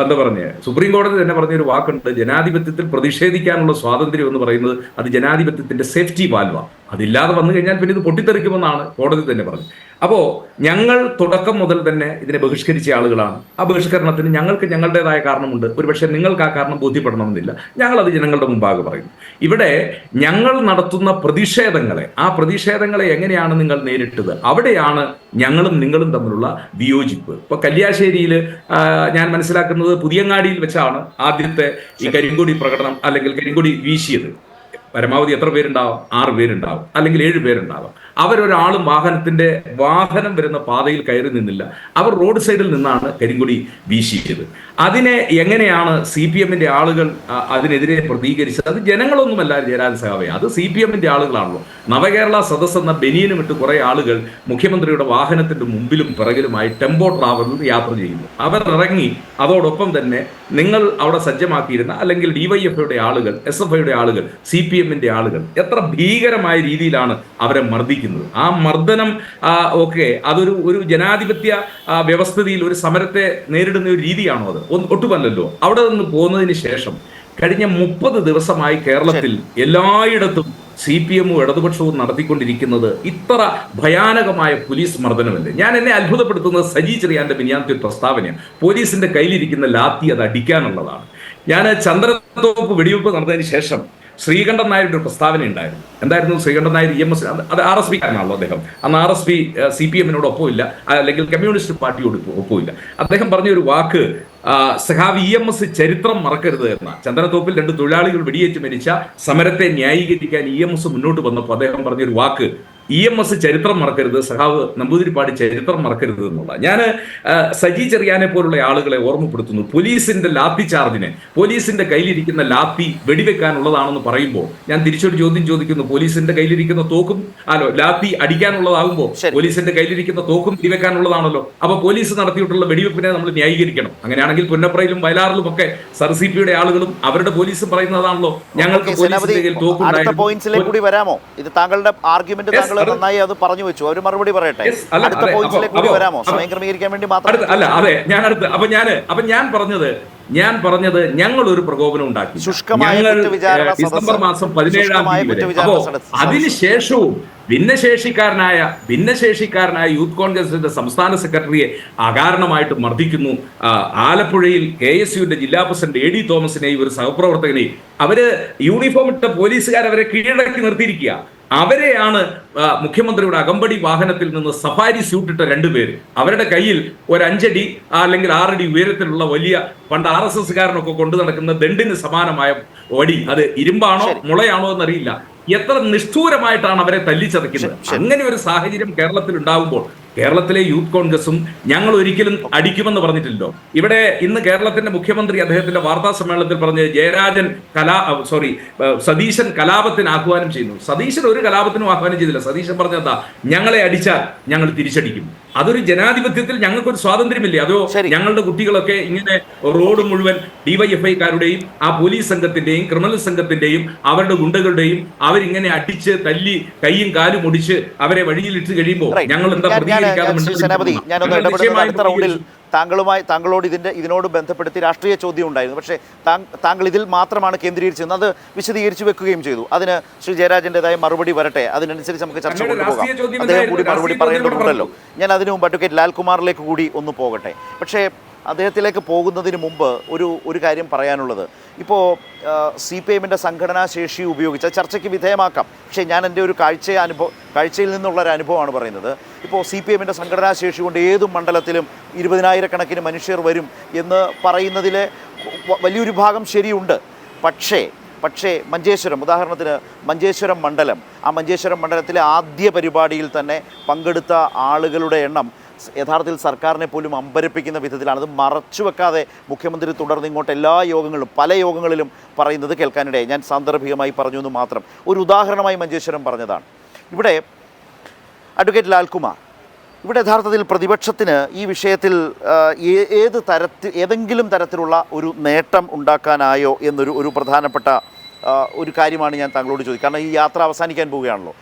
Speaker 3: സുപ്രീം കോടതി തന്നെ പറഞ്ഞൊരു വാക്കുണ്ട്, ജനാധിപത്യത്തിൽ പ്രതിഷേധിക്കാനുള്ള സ്വാതന്ത്ര്യം എന്ന് പറയുന്നത് അത് ജനാധിപത്യത്തിന്റെ സേഫ്റ്റി വാൽവാണ്. അതില്ലാതെ വന്നു കഴിഞ്ഞാൽ പിന്നെ ഇത് പൊട്ടിത്തെറിക്കുമെന്നാണ് കോടതി തന്നെ പറഞ്ഞത്. അപ്പോൾ ഞങ്ങൾ തുടക്കം മുതൽ തന്നെ ഇതിനെ ബഹിഷ്കരിച്ച ആളുകളാണ്. ആ ബഹിഷ്കരണത്തിന് ഞങ്ങൾക്ക് ഞങ്ങളുടേതായ കാരണമുണ്ട്. ഒരുപക്ഷെ നിങ്ങൾക്ക് ആ കാരണം ബോധ്യപ്പെടണമെന്നില്ല. ഞങ്ങളത് ജനങ്ങളുടെ മുമ്പാകെ പറയുന്നു. ഇവിടെ ഞങ്ങൾ നടത്തുന്ന പ്രതിഷേധങ്ങളെ, ആ പ്രതിഷേധങ്ങളെ എങ്ങനെയാണ് നിങ്ങൾ നേരിട്ടത്, അവിടെയാണ് ഞങ്ങളും നിങ്ങളും തമ്മിലുള്ള വിയോജിപ്പ്. ഇപ്പൊ കല്യാശ്ശേരിയിൽ ഞാൻ മനസ്സിലാക്കുന്നത് പുതിയങ്ങാടിയിൽ വെച്ചാണ് ആദ്യത്തെ ഈ കരിങ്കൊടി പ്രകടനം അല്ലെങ്കിൽ കരിങ്കൊടി വീശിയത്. പരമാവധി എത്ര പേരുണ്ടാവും? 6 പേരുണ്ടാവും, അല്ലെങ്കിൽ 7 പേരുണ്ടാവും. അവരൊരാളും വാഹനം വരുന്ന പാതയിൽ കയറി നിന്നില്ല. അവർ റോഡ് സൈഡിൽ നിന്നാണ് കരിങ്കൊടി വീശിയത്. അതിനെ എങ്ങനെയാണ് CPM-ന്റെ ആളുകൾ അതിനെതിരെ പ്രതികരിച്ചത്? അത് ജനങ്ങളൊന്നുമല്ല ജയരാജൻ സഖാവേ, അത് CPM-ന്റെ ആളുകളാണല്ലോ. നവകേരള സദസ് എന്ന ബനിയനും ഇട്ട് കുറെ ആളുകൾ മുഖ്യമന്ത്രിയുടെ വാഹനത്തിന്റെ മുമ്പിലും പിറകിലുമായി ടെമ്പോ ട്രാവലിൽ യാത്ര ചെയ്യുന്നു. അവർ ഇറങ്ങി അതോടൊപ്പം തന്നെ നിങ്ങൾ അവിടെ സജ്ജമാക്കിയിരുന്ന അല്ലെങ്കിൽ DYFI-യുടെ ആളുകൾ, SFI-യുടെ ആളുകൾ, CPM-ന്റെ ആളുകൾ എത്ര ഭീകരമായ രീതിയിലാണ് അവരെ മർദ്ദിക്കുന്നത്. ആ മർദ്ദനം ഒക്കെ അതൊരു ജനാധിപത്യ വ്യവസ്ഥിതിയിൽ ഒരു സമരത്തെ നേരിടുന്ന ഒരു രീതിയാണോ? അത് ഒട്ടുമല്ലല്ലോ. അവിടെ നിന്ന് പോകുന്നതിന് ശേഷം കഴിഞ്ഞ 30 ദിവസമായി കേരളത്തിൽ എല്ലായിടത്തും CPM-ഉം ഇടതുപക്ഷവും നടത്തിക്കൊണ്ടിരിക്കുന്നത് ഇത്ര ഭയാനകമായ പോലീസ് മർദ്ദനമല്ലേ? എന്നെ അത്ഭുതപ്പെടുത്തുന്നത് സജി ചെറിയാന്റെ മിനിയാന്തി പ്രസ്താവനയാണ്. പോലീസിന്റെ കയ്യിലിരിക്കുന്ന ലാത്തി അത് അടിക്കാനുള്ളതാണ്. ഞാൻ ചന്ദ്രത്തോപ്പ് വെടിവെപ്പ് നടന്നതിന് ശേഷം ശ്രീകണ്ഠൻ നായരുടെ ഒരു പ്രസ്താവന ഉണ്ടായിരുന്നു. എന്തായിരുന്നു? ശ്രീകണ്ഠൻ നായർ EMS, അത് RSP കാരനാണല്ലോ അദ്ദേഹം. അന്ന് RSP CPM-നോട് ഒപ്പമില്ല, അല്ലെങ്കിൽ കമ്മ്യൂണിസ്റ്റ് പാർട്ടിയോട് ഒപ്പമില്ല. അദ്ദേഹം പറഞ്ഞ ഒരു വാക്ക്, സഖാവ് EMS ചരിത്രം മറക്കരുത് എന്ന. ചന്ദനത്തോപ്പിൽ 2 തൊഴിലാളികൾ വെടിയേറ്റ് മരിച്ച സമരത്തെ ന്യായീകരിക്കാൻ EMS മുന്നോട്ട് വന്നപ്പോൾ അദ്ദേഹം പറഞ്ഞൊരു വാക്ക്, EMS ചരിത്രം മറക്കരുത്, സഖാവ് നമ്പൂതിരിപ്പാട് ചരിത്രം മറക്കരുത് എന്നുള്ള. ഞാൻ സജി ചെറിയാനെ പോലുള്ള ആളുകളെ ഓർമ്മപ്പെടുത്തുന്നു. പോലീസിന്റെ ലാത്തി ചാർജിനെ, പോലീസിന്റെ കയ്യിലിരിക്കുന്ന ലാത്തി വെടിവെക്കാനുള്ളതാണെന്ന് പറയുമ്പോൾ ഞാൻ തിരിച്ചൊരു ചോദ്യം ചോദിക്കുന്നു. പോലീസിന്റെ കയ്യിലിരിക്കുന്ന തോക്കും ലാത്തി അടിക്കാനുള്ളതാകുമ്പോൾ പോലീസിന്റെ കയ്യിലിരിക്കുന്ന തോക്കും വെടിവെക്കാനുള്ളതാണല്ലോ. അപ്പൊ പോലീസ് നടത്തിയിട്ടുള്ള വെടിവെപ്പിനെ നമ്മൾ ന്യായീകരിക്കണം. അങ്ങനെയാണെങ്കിൽ പുന്നപ്രയിലും വയലാറിലും ഒക്കെ SRCP-യുടെ ആളുകളും അവരുടെ പോലീസും പറയുന്നതാണല്ലോ ഞങ്ങൾക്ക് പോലീസിന്റെ കയ്യിൽ
Speaker 1: തോക്കുണ്ടായിരുന്നു. വരാമോ? ഇത് താങ്കളുടെ ആർഗ്യുമെന്റ് നന്നായി അത് പറഞ്ഞു വെച്ചു. ഒരു മറുപടി പറയട്ടെ. അടുത്ത പോയിന്റിലേക്ക് കൂടി വരാമോ? സമയം ക്രമീകരിക്കാൻ വേണ്ടി മാത്രം
Speaker 3: അല്ല. അതെ, ഞാൻ അടുത്ത് ഞാൻ പറഞ്ഞത് ഞങ്ങൾ ഒരു പ്രകോപനം ഉണ്ടാക്കി. ഡിസംബർ മാസം 17-ാം തീയതി വരെ. അപ്പോ അതിനുശേഷവും ഭിന്നശേഷിക്കാരനായ യൂത്ത് കോൺഗ്രസിന്റെ സംസ്ഥാന സെക്രട്ടറിയെ അകാരണമായിട്ട് മർദ്ദിക്കുന്നു. ആലപ്പുഴയിൽ KSU-ന്റെ ജില്ലാ പ്രസിഡന്റ് AD തോമസിനെയും ഒരു സഹപ്രവർത്തകനെയും അവര് യൂണിഫോം ഇട്ട പോലീസുകാർ അവരെ കീഴടക്കി നിർത്തിയിരിക്കുക. അവരെയാണ് മുഖ്യമന്ത്രിയുടെ അകമ്പടി വാഹനത്തിൽ നിന്ന് സഫാരി സ്യൂട്ടിട്ട 2 പേര്. അവരുടെ കയ്യിൽ ഒരു 5 അടി അല്ലെങ്കിൽ 6 അടി ഉയരത്തിലുള്ള വലിയ പണ്ട് RSS-കാരനൊക്കെ കൊണ്ടു നടക്കുന്ന ദണ്ടിന് സമാനമായ വടി, അത് ഇരുമ്പാണോ മുളയാണോ എന്നറിയില്ല. എത്ര നിഷ്ഠൂരമായിട്ടാണ് അവരെ തല്ലിച്ചതയ്ക്കുന്നത്. അങ്ങനെ ഒരു സാഹചര്യം കേരളത്തിൽ ഉണ്ടാകുമ്പോൾ കേരളത്തിലെ യൂത്ത് കോൺഗ്രസും ഞങ്ങൾ ഒരിക്കലും അടിക്കുമെന്ന് പറഞ്ഞിട്ടില്ലല്ലോ. ഇവിടെ ഇന്ന് കേരളത്തിന്റെ മുഖ്യമന്ത്രി അദ്ദേഹത്തിന്റെ വാർത്താ സമ്മേളനത്തിൽ പറഞ്ഞ് സതീശൻ കലാപത്തിന് ആഹ്വാനം ചെയ്യുന്നു. സതീശൻ ഒരു കലാപത്തിനും ആഹ്വാനം ചെയ്തില്ല. സതീശൻ പറഞ്ഞെന്താ, ഞങ്ങളെ അടിച്ചാൽ ഞങ്ങൾ തിരിച്ചടിക്കും. അതൊരു ജനാധിപത്യത്തിൽ ഞങ്ങൾക്കൊരു സ്വാതന്ത്ര്യമില്ലേ? അതോ ഞങ്ങളുടെ കുട്ടികളൊക്കെ ഇങ്ങനെ റോഡ് മുഴുവൻ DYFI-കാരുടെയും ആ പോലീസ് സംഘത്തിന്റെയും ക്രിമിനൽ സംഘത്തിന്റെയും അവരുടെ ഗുണ്ടകളുടെയും അവരിങ്ങനെ അടിച്ച് തല്ലി കൈയും കാലും ഒടിച്ച് അവരെ വഴിയിലിട്ട് കഴിയുമ്പോൾ ഞങ്ങൾ എന്താ
Speaker 1: സേനാപതി, ഞാനൊന്ന് ഇടപെടുന്നത് അടുത്ത റൗണ്ടിൽ താങ്കളോട് ഇതിനോട് ബന്ധപ്പെടുത്തി രാഷ്ട്രീയ ചോദ്യം ഉണ്ടായിരുന്നു. പക്ഷേ താങ്കൾ ഇതിൽ മാത്രമാണ് കേന്ദ്രീകരിച്ചത്. അത് വിശദീകരിച്ചു വെക്കുകയും ചെയ്തു. അതിന് ശ്രീ ജയരാജൻ്റെതായ മറുപടി വരട്ടെ. അതിനനുസരിച്ച് നമുക്ക് ചർച്ച കൊണ്ടുപോകാം. അദ്ദേഹം കൂടി മറുപടി പറയേണ്ടതുണ്ടല്ലോ. ഞാൻ അതിനു മുമ്പ് അഡ്വക്കേറ്റ് ലാൽകുമാറിലേക്ക് കൂടി ഒന്ന് പോകട്ടെ. പക്ഷേ അദ്ദേഹത്തിലേക്ക് പോകുന്നതിന് മുമ്പ് ഒരു കാര്യം പറയാനുള്ളത്, ഇപ്പോൾ CPM-ന്റെ സംഘടനാ ശേഷി ഉപയോഗിച്ച് ചർച്ചയ്ക്ക് വിധേയമാക്കാം. പക്ഷേ ഞാൻ എൻ്റെ ഒരു കാഴ്ചയിൽ നിന്നുള്ളൊരു അനുഭവമാണ് പറയുന്നത്. ഇപ്പോൾ CPM-ന്റെ സംഘടനാ ശേഷി കൊണ്ട് ഏത് മണ്ഡലത്തിലും 20,000-കണക്കിന് മനുഷ്യർ വരും എന്ന് പറയുന്നതിൽ വലിയൊരു ഭാഗം ശരിയുണ്ട്. പക്ഷേ മഞ്ചേശ്വരം, ഉദാഹരണത്തിന് മഞ്ചേശ്വരം മണ്ഡലം, ആ മഞ്ചേശ്വരം മണ്ഡലത്തിലെ ആദ്യ പരിപാടിയിൽ തന്നെ പങ്കെടുത്ത ആളുകളുടെ എണ്ണം യഥാർത്ഥത്തിൽ സർക്കാരിനെ പോലും അമ്പരപ്പിക്കുന്ന വിധത്തിലാണ്. അത് മറച്ചു വെക്കാതെ മുഖ്യമന്ത്രി തുടർന്ന് ഇങ്ങോട്ട് പല യോഗങ്ങളിലും പറയുന്നത് കേൾക്കാനിടയായി. ഞാൻ സാന്ദർഭികമായി പറഞ്ഞു എന്ന് മാത്രം. ഒരു ഉദാഹരണമായി മഞ്ചേശ്വരം പറഞ്ഞതാണ്. ഇവിടെ അഡ്വക്കേറ്റ് ലാൽകുമാർ, ഇവിടെ യഥാർത്ഥത്തിൽ പ്രതിപക്ഷത്തിന് ഈ വിഷയത്തിൽ ഏതെങ്കിലും തരത്തിലുള്ള ഒരു നേട്ടം ഉണ്ടാക്കാനായോ എന്നൊരു പ്രധാനപ്പെട്ട ഒരു കാര്യമാണ് ഞാൻ താങ്കളോട് ചോദിക്കുന്നത്. കാരണം ഈ യാത്ര അവസാനിക്കാൻ പോവുകയാണല്ലോ.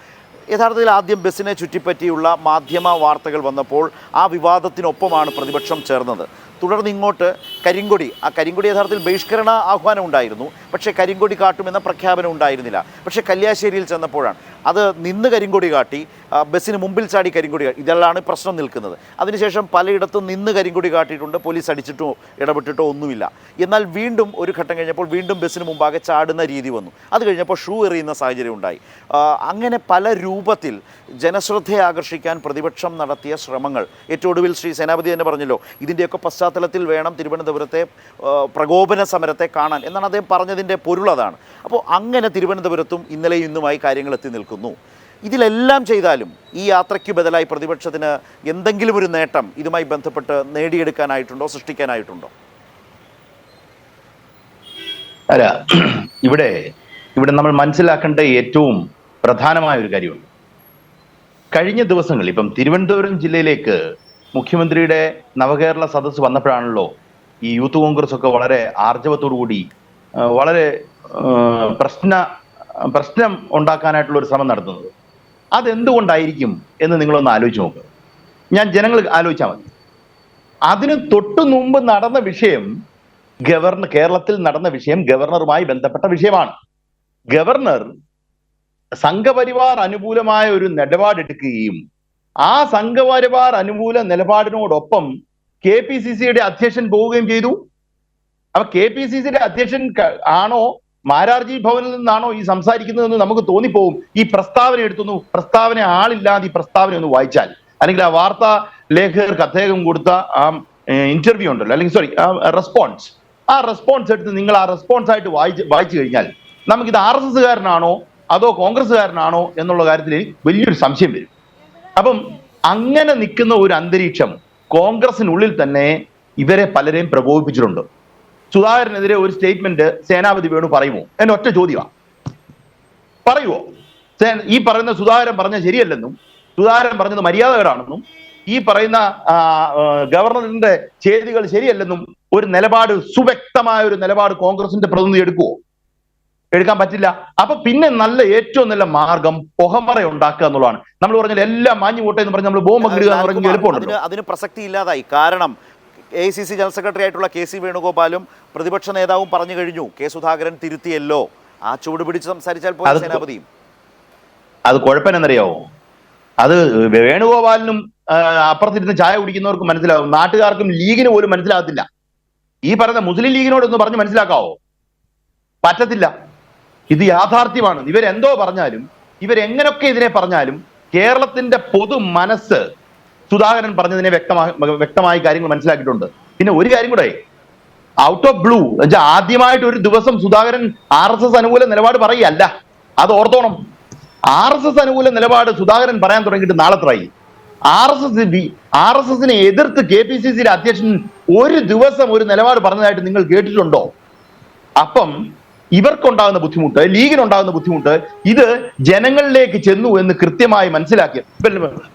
Speaker 1: യഥാർത്ഥത്തിൽ ആദ്യം ബസ്സിനെ ചുറ്റിപ്പറ്റിയുള്ള മാധ്യമ വാർത്തകൾ വന്നപ്പോൾ ആ വിവാദത്തിനൊപ്പമാണ് പ്രതിപക്ഷം ചേർന്നത്. തുടർന്ന് ഇങ്ങോട്ട് കരിങ്കൊടി, ആ കരിങ്കൊടി യഥാർത്ഥത്തിൽ ബഹിഷ്കരണ ആഹ്വാനം ഉണ്ടായിരുന്നു, പക്ഷേ കരിങ്കൊടി കാട്ടുമെന്ന പ്രഖ്യാപനം ഉണ്ടായിരുന്നില്ല. പക്ഷേ കല്യാശ്ശേരിയിൽ ചെന്നപ്പോഴാണ് അത് നിന്ന് കരിങ്കൊടി കാട്ടി, ബസ്സിന് മുമ്പിൽ ചാടി കരിങ്കൊടി കാട്ടി. ഇതെല്ലാം പ്രശ്നം നിൽക്കുന്നത്. അതിനുശേഷം പലയിടത്തും നിന്ന് കരിങ്കൊടി കാട്ടിയിട്ടുണ്ട്, പോലീസ് അടിച്ചിട്ടോ ഇടപെട്ടിട്ടോ ഒന്നുമില്ല. എന്നാൽ വീണ്ടും ഒരു ഘട്ടം കഴിഞ്ഞപ്പോൾ വീണ്ടും ബസ്സിന് മുമ്പാകെ ചാടുന്ന രീതി വന്നു. അത് കഴിഞ്ഞപ്പോൾ ഷൂ എറിയുന്ന സാഹചര്യം ഉണ്ടായി. അങ്ങനെ പല രൂപത്തിൽ ജനശ്രദ്ധയെ ആകർഷിക്കാൻ പ്രതിപക്ഷം നടത്തിയ ശ്രമങ്ങൾ, ഏറ്റവും ഒടുവിൽ ശ്രീ സേനാപതി തന്നെ പറഞ്ഞല്ലോ, ഇതിൻ്റെയൊക്കെ പശ്ചാത്തലത്തിൽ വേണം തിരുവനന്തപുരത്തെ പ്രകോപന സമരത്തെ കാണാൻ എന്നാണ് അദ്ദേഹം പറഞ്ഞതിൻ്റെ പൊരുൾ. അതാണ്. അപ്പോൾ അങ്ങനെ തിരുവനന്തപുരത്തും ഇന്നലെയും ഇന്നുമായി കാര്യങ്ങൾ എത്തി നിൽക്കുന്നു. ഇതിലെല്ലാം ചെയ്താലും ഈ യാത്രയ്ക്ക് ബദലായി പ്രതിപക്ഷത്തിന് എന്തെങ്കിലും ഒരു നേട്ടം ഇതുമായി ബന്ധപ്പെട്ട് നേടിയെടുക്കാനായിട്ടുണ്ടോ, സൃഷ്ടിക്കാനായിട്ടുണ്ടോ?
Speaker 4: അല്ല, ഇവിടെ നമ്മൾ മനസ്സിലാക്കേണ്ട ഏറ്റവും പ്രധാനമായ ഒരു കാര്യമുണ്ട്. കഴിഞ്ഞ ദിവസങ്ങളിൽ ഇപ്പം തിരുവനന്തപുരം ജില്ലയിലേക്ക് മുഖ്യമന്ത്രിയുടെ നവകേരള സദസ്സ് വന്നപ്പോഴാണല്ലോ ഈ യൂത്ത് കോൺഗ്രസ് ഒക്കെ വളരെ ആർജവത്തോടു കൂടി വളരെ പ്രശ്നം ഉണ്ടാക്കാനായിട്ടുള്ള ഒരു ശ്രമം നടത്തുന്നത്. അതെന്തുകൊണ്ടായിരിക്കും എന്ന് നിങ്ങളൊന്ന് ആലോചിച്ച് നോക്കുക. ജനങ്ങൾ ആലോചിച്ചാൽ മതി. അതിന് തൊട്ടു മുമ്പ് നടന്ന വിഷയം കേരളത്തിൽ നടന്ന വിഷയം ഗവർണറുമായി ബന്ധപ്പെട്ട വിഷയമാണ്. ഗവർണർ സംഘപരിവാർ അനുകൂലമായ ഒരു നിലപാടെടുക്കുകയും ആ സംഘപരിവാർ അനുകൂല നിലപാടിനോടൊപ്പം KPCCയുടെ അധ്യക്ഷൻ പോവുകയും ചെയ്തു. അപ്പൊ KPCCയുടെ അധ്യക്ഷൻ ആണോ മാരാർജി ഭവനിൽ നിന്നാണോ ഈ സംസാരിക്കുന്നതെന്ന് നമുക്ക് തോന്നിപ്പോവും. ഈ പ്രസ്താവന എടുത്തുന്നു, പ്രസ്താവന ആളില്ലാതെ ഈ പ്രസ്താവന ഒന്ന് വായിച്ചാൽ, അല്ലെങ്കിൽ ആ വാർത്താ ലേഖകർക്ക് അദ്ദേഹം കൊടുത്ത ആ ഇന്റർവ്യൂ ഉണ്ടല്ലോ, അല്ലെങ്കിൽ ആ റെസ്പോൺസ് എടുത്ത് നിങ്ങൾ ആ റെസ്പോൺസ് ആയിട്ട് വായിച്ചു കഴിഞ്ഞാൽ നമുക്കിത് RSS കാരനാണോ അതോ കോൺഗ്രസ്സുകാരനാണോ എന്നുള്ള കാര്യത്തിൽ വലിയൊരു സംശയം വരും. അപ്പം അങ്ങനെ നിൽക്കുന്ന ഒരു അന്തരീക്ഷം കോൺഗ്രസിനുള്ളിൽ തന്നെ ഇവരെ പലരെയും പ്രകോപിപ്പിച്ചിട്ടുണ്ട്. സുധാകരനെതിരെ ഒരു സ്റ്റേറ്റ്മെന്റ് സേനാപതി വേണു പറയുമോ? എന്റെ ഒറ്റ ചോദ്യമാണ്, പറയുമോ? ഈ പറയുന്ന സുധാകരൻ പറഞ്ഞ ശരിയല്ലെന്നും സുധാകരൻ പറഞ്ഞത് മര്യാദകേടാണെന്നും ഈ പറയുന്ന ഗവർണറിന്റെ ചെയ്തികൾ ശരിയല്ലെന്നും ഒരു നിലപാട്, സുവ്യക്തമായ ഒരു നിലപാട് കോൺഗ്രസിന്റെ പ്രതിനിധി എടുക്കുവോ? എടുക്കാൻ പറ്റില്ല. അപ്പൊ പിന്നെ ഏറ്റവും നല്ല മാർഗം പുകമറ ഉണ്ടാക്കുക എന്നുള്ളതാണ്. നമ്മൾ പറഞ്ഞാൽ എല്ലാം മാഞ്ഞു പോട്ടെ എന്ന് പറഞ്ഞ് നമ്മൾ ബോംബ് ഇടുക എന്ന് പറഞ്ഞാൽ എളുപ്പമുണ്ട്.
Speaker 1: അതിന് പ്രസക്തി ഇല്ലാതായി. കാരണം AICC ജനറൽ സെക്രട്ടറി ആയിട്ടുള്ള KC വേണുഗോപാലും പ്രതിപക്ഷ നേതാവും പറഞ്ഞു കഴിഞ്ഞു, K സുധാകരൻ തിരുത്തിയല്ലോ. ആ ചൂട് പിടിച്ച് സംസാരിച്ചാൽ പോലെ സേനാപതിയും.
Speaker 4: അത് കുഴപ്പമെന്നറിയാവോ? അത് വേണുഗോപാലിനും അപ്പുറത്തിരുന്ന് ചായ കുടിക്കുന്നവർക്ക് മനസ്സിലാവും, നാട്ടുകാർക്കും ലീഗിന് പോലും മനസ്സിലാകത്തില്ല. ഈ പറയുന്ന മുസ്ലിം ലീഗിനോടൊന്ന് പറഞ്ഞ് മനസ്സിലാക്കാവോ? പറ്റത്തില്ല. ഇത് യാഥാർത്ഥ്യമാണ്. ഇവരെന്തോ പറഞ്ഞാലും, ഇവരെങ്ങനൊക്കെ ഇതിനെ പറഞ്ഞാലും കേരളത്തിന്റെ പൊതു മനസ്സ് സുധാകരൻ പറഞ്ഞതിനെ വ്യക്തമായി കാര്യങ്ങൾ മനസ്സിലാക്കിയിട്ടുണ്ട്. പിന്നെ ഒരു കാര്യം കൂടെ, ഔട്ട് ഓഫ് ബ്ലൂ ആദ്യമായിട്ട് ഒരു ദിവസം സുധാകരൻ RSS അനുകൂല നിലപാട് പറയുകയല്ല. അത് ഓർത്തോണം. RSS അനുകൂല നിലപാട് സുധാകരൻ പറയാൻ തുടങ്ങിയിട്ട് നാളെത്രായി. RSSനെ എതിർത്ത് KPCCയുടെ അധ്യക്ഷൻ ഒരു ദിവസം ഒരു നിലപാട് പറഞ്ഞതായിട്ട് നിങ്ങൾ കേട്ടിട്ടുണ്ടോ? അപ്പം ഇവർക്കുണ്ടാകുന്ന ബുദ്ധിമുട്ട്, ലീഗിനുണ്ടാകുന്ന ബുദ്ധിമുട്ട് ഇത് ജനങ്ങളിലേക്ക് ചെന്നു എന്ന് കൃത്യമായി മനസ്സിലാക്കി.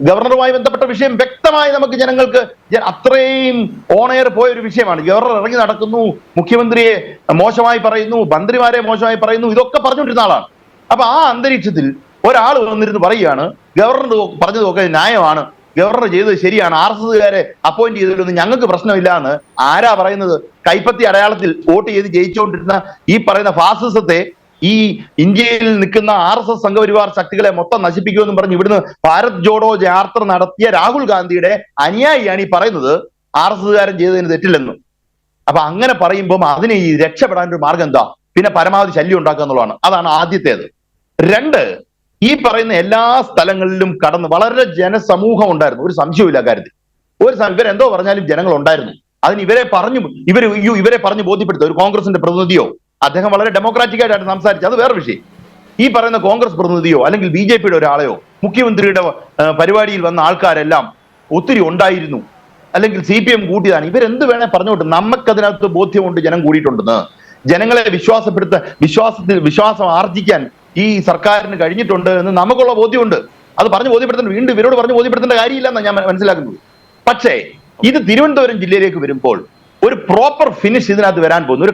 Speaker 4: ഗവർണറുമായി ബന്ധപ്പെട്ട വിഷയം വ്യക്തമായി നമുക്ക് ജനങ്ങൾക്ക് അത്രയും ഓണെയർ പോയ ഒരു വിഷയമാണ്. ഗവർണർ ഇറങ്ങി നടക്കുന്നു, മുഖ്യമന്ത്രിയെ മോശമായി പറയുന്നു, മന്ത്രിമാരെ മോശമായി പറയുന്നു, ഇതൊക്കെ പറഞ്ഞുകൊണ്ടിരുന്ന ആളാണ്. അപ്പൊ ആ അന്തരീക്ഷത്തിൽ ഒരാൾ വന്നിരുന്ന് പറയുകയാണ് ഗവർണർ പറഞ്ഞതൊക്കെ ന്യായമാണ്, ഗവർണർ ചെയ്തത് ശരിയാണ്, RSSകാരെ അപ്പോയിന്റ് ചെയ്തതിലൊന്നും ഞങ്ങൾക്ക് പ്രശ്നമില്ല എന്ന് ആരാ പറയുന്നത്? കൈപ്പത്തി അടയാളത്തിൽ വോട്ട് ചെയ്ത് ജയിച്ചുകൊണ്ടിരുന്ന ഈ പറയുന്ന ഫാസിസത്തെ, ഈ ഇന്ത്യയിൽ നിൽക്കുന്ന RSS സംഘപരിവാർ ശക്തികളെ മൊത്തം നശിപ്പിക്കുമെന്നും പറഞ്ഞ് ഇവിടുന്ന് ഭാരത് ജോഡോ യാത്ര നടത്തിയ രാഹുൽ ഗാന്ധിയുടെ അനുയായിയാണ് ഈ പറയുന്നത് RSSകാരൻ ചെയ്തതിന് തെറ്റില്ലെന്നും. അപ്പൊ അങ്ങനെ പറയുമ്പോൾ അതിന് ഈ രക്ഷപ്പെടാൻ ഒരു മാർഗം എന്താ? പിന്നെ പരമാവധി ശല്യം ഉണ്ടാക്കുക എന്നുള്ളതാണ്. അതാണ് ആദ്യത്തേത്. രണ്ട്, ഈ പറയുന്ന എല്ലാ സ്ഥലങ്ങളിലും കടന്ന് വളരെ ജനസമൂഹം ഉണ്ടായിരുന്നു, ഒരു സംശയമില്ല കാര്യത്തിൽ. ഇവരെന്തോ പറഞ്ഞാലും ജനങ്ങൾ ഉണ്ടായിരുന്നു. അതിന് ഇവരെ പറഞ്ഞ് ബോധ്യപ്പെടുത്തുക ഒരു കോൺഗ്രസിന്റെ പ്രതിനിധിയോ, അദ്ദേഹം വളരെ ഡെമോക്രാറ്റിക് ആയിട്ടാണ് സംസാരിച്ചത്, അത് വേറെ വിഷയം. ഈ പറയുന്ന കോൺഗ്രസ് പ്രതിനിധിയോ അല്ലെങ്കിൽ BJPയുടെ ഒരാളെയോ, മുഖ്യമന്ത്രിയുടെ പരിപാടിയിൽ വന്ന ആൾക്കാരെല്ലാം ഒത്തിരി ഉണ്ടായിരുന്നു, അല്ലെങ്കിൽ CPM കൂട്ടിയതാണ്, ഇവരെന്ത് വേണേ പറഞ്ഞോട്ട്, നമുക്കതിനകത്ത് ബോധ്യമുണ്ട് ജനം കൂടിയിട്ടുണ്ടെന്ന്. ജനങ്ങളെ വിശ്വാസം ആർജിക്കാൻ ഈ സർക്കാരിന് കഴിഞ്ഞിട്ടുണ്ട് എന്ന് നമുക്കുള്ള ബോധ്യമുണ്ട്. അത് പറഞ്ഞ് ബോധ്യപ്പെടുത്തേണ്ട, വീണ്ടും ഇവരോട് പറഞ്ഞ് ബോധ്യപ്പെടുത്തേണ്ട കാര്യമില്ലെന്നാണ് ഞാൻ മനസ്സിലാക്കുന്നത്. പക്ഷേ ഇത് തിരുവനന്തപുരം ജില്ലയിലേക്ക് വരുമ്പോൾ ഒരു പ്രോപ്പർ ഫിനിഷ് ഇതിനകത്ത് വരാൻ പോകുന്നു,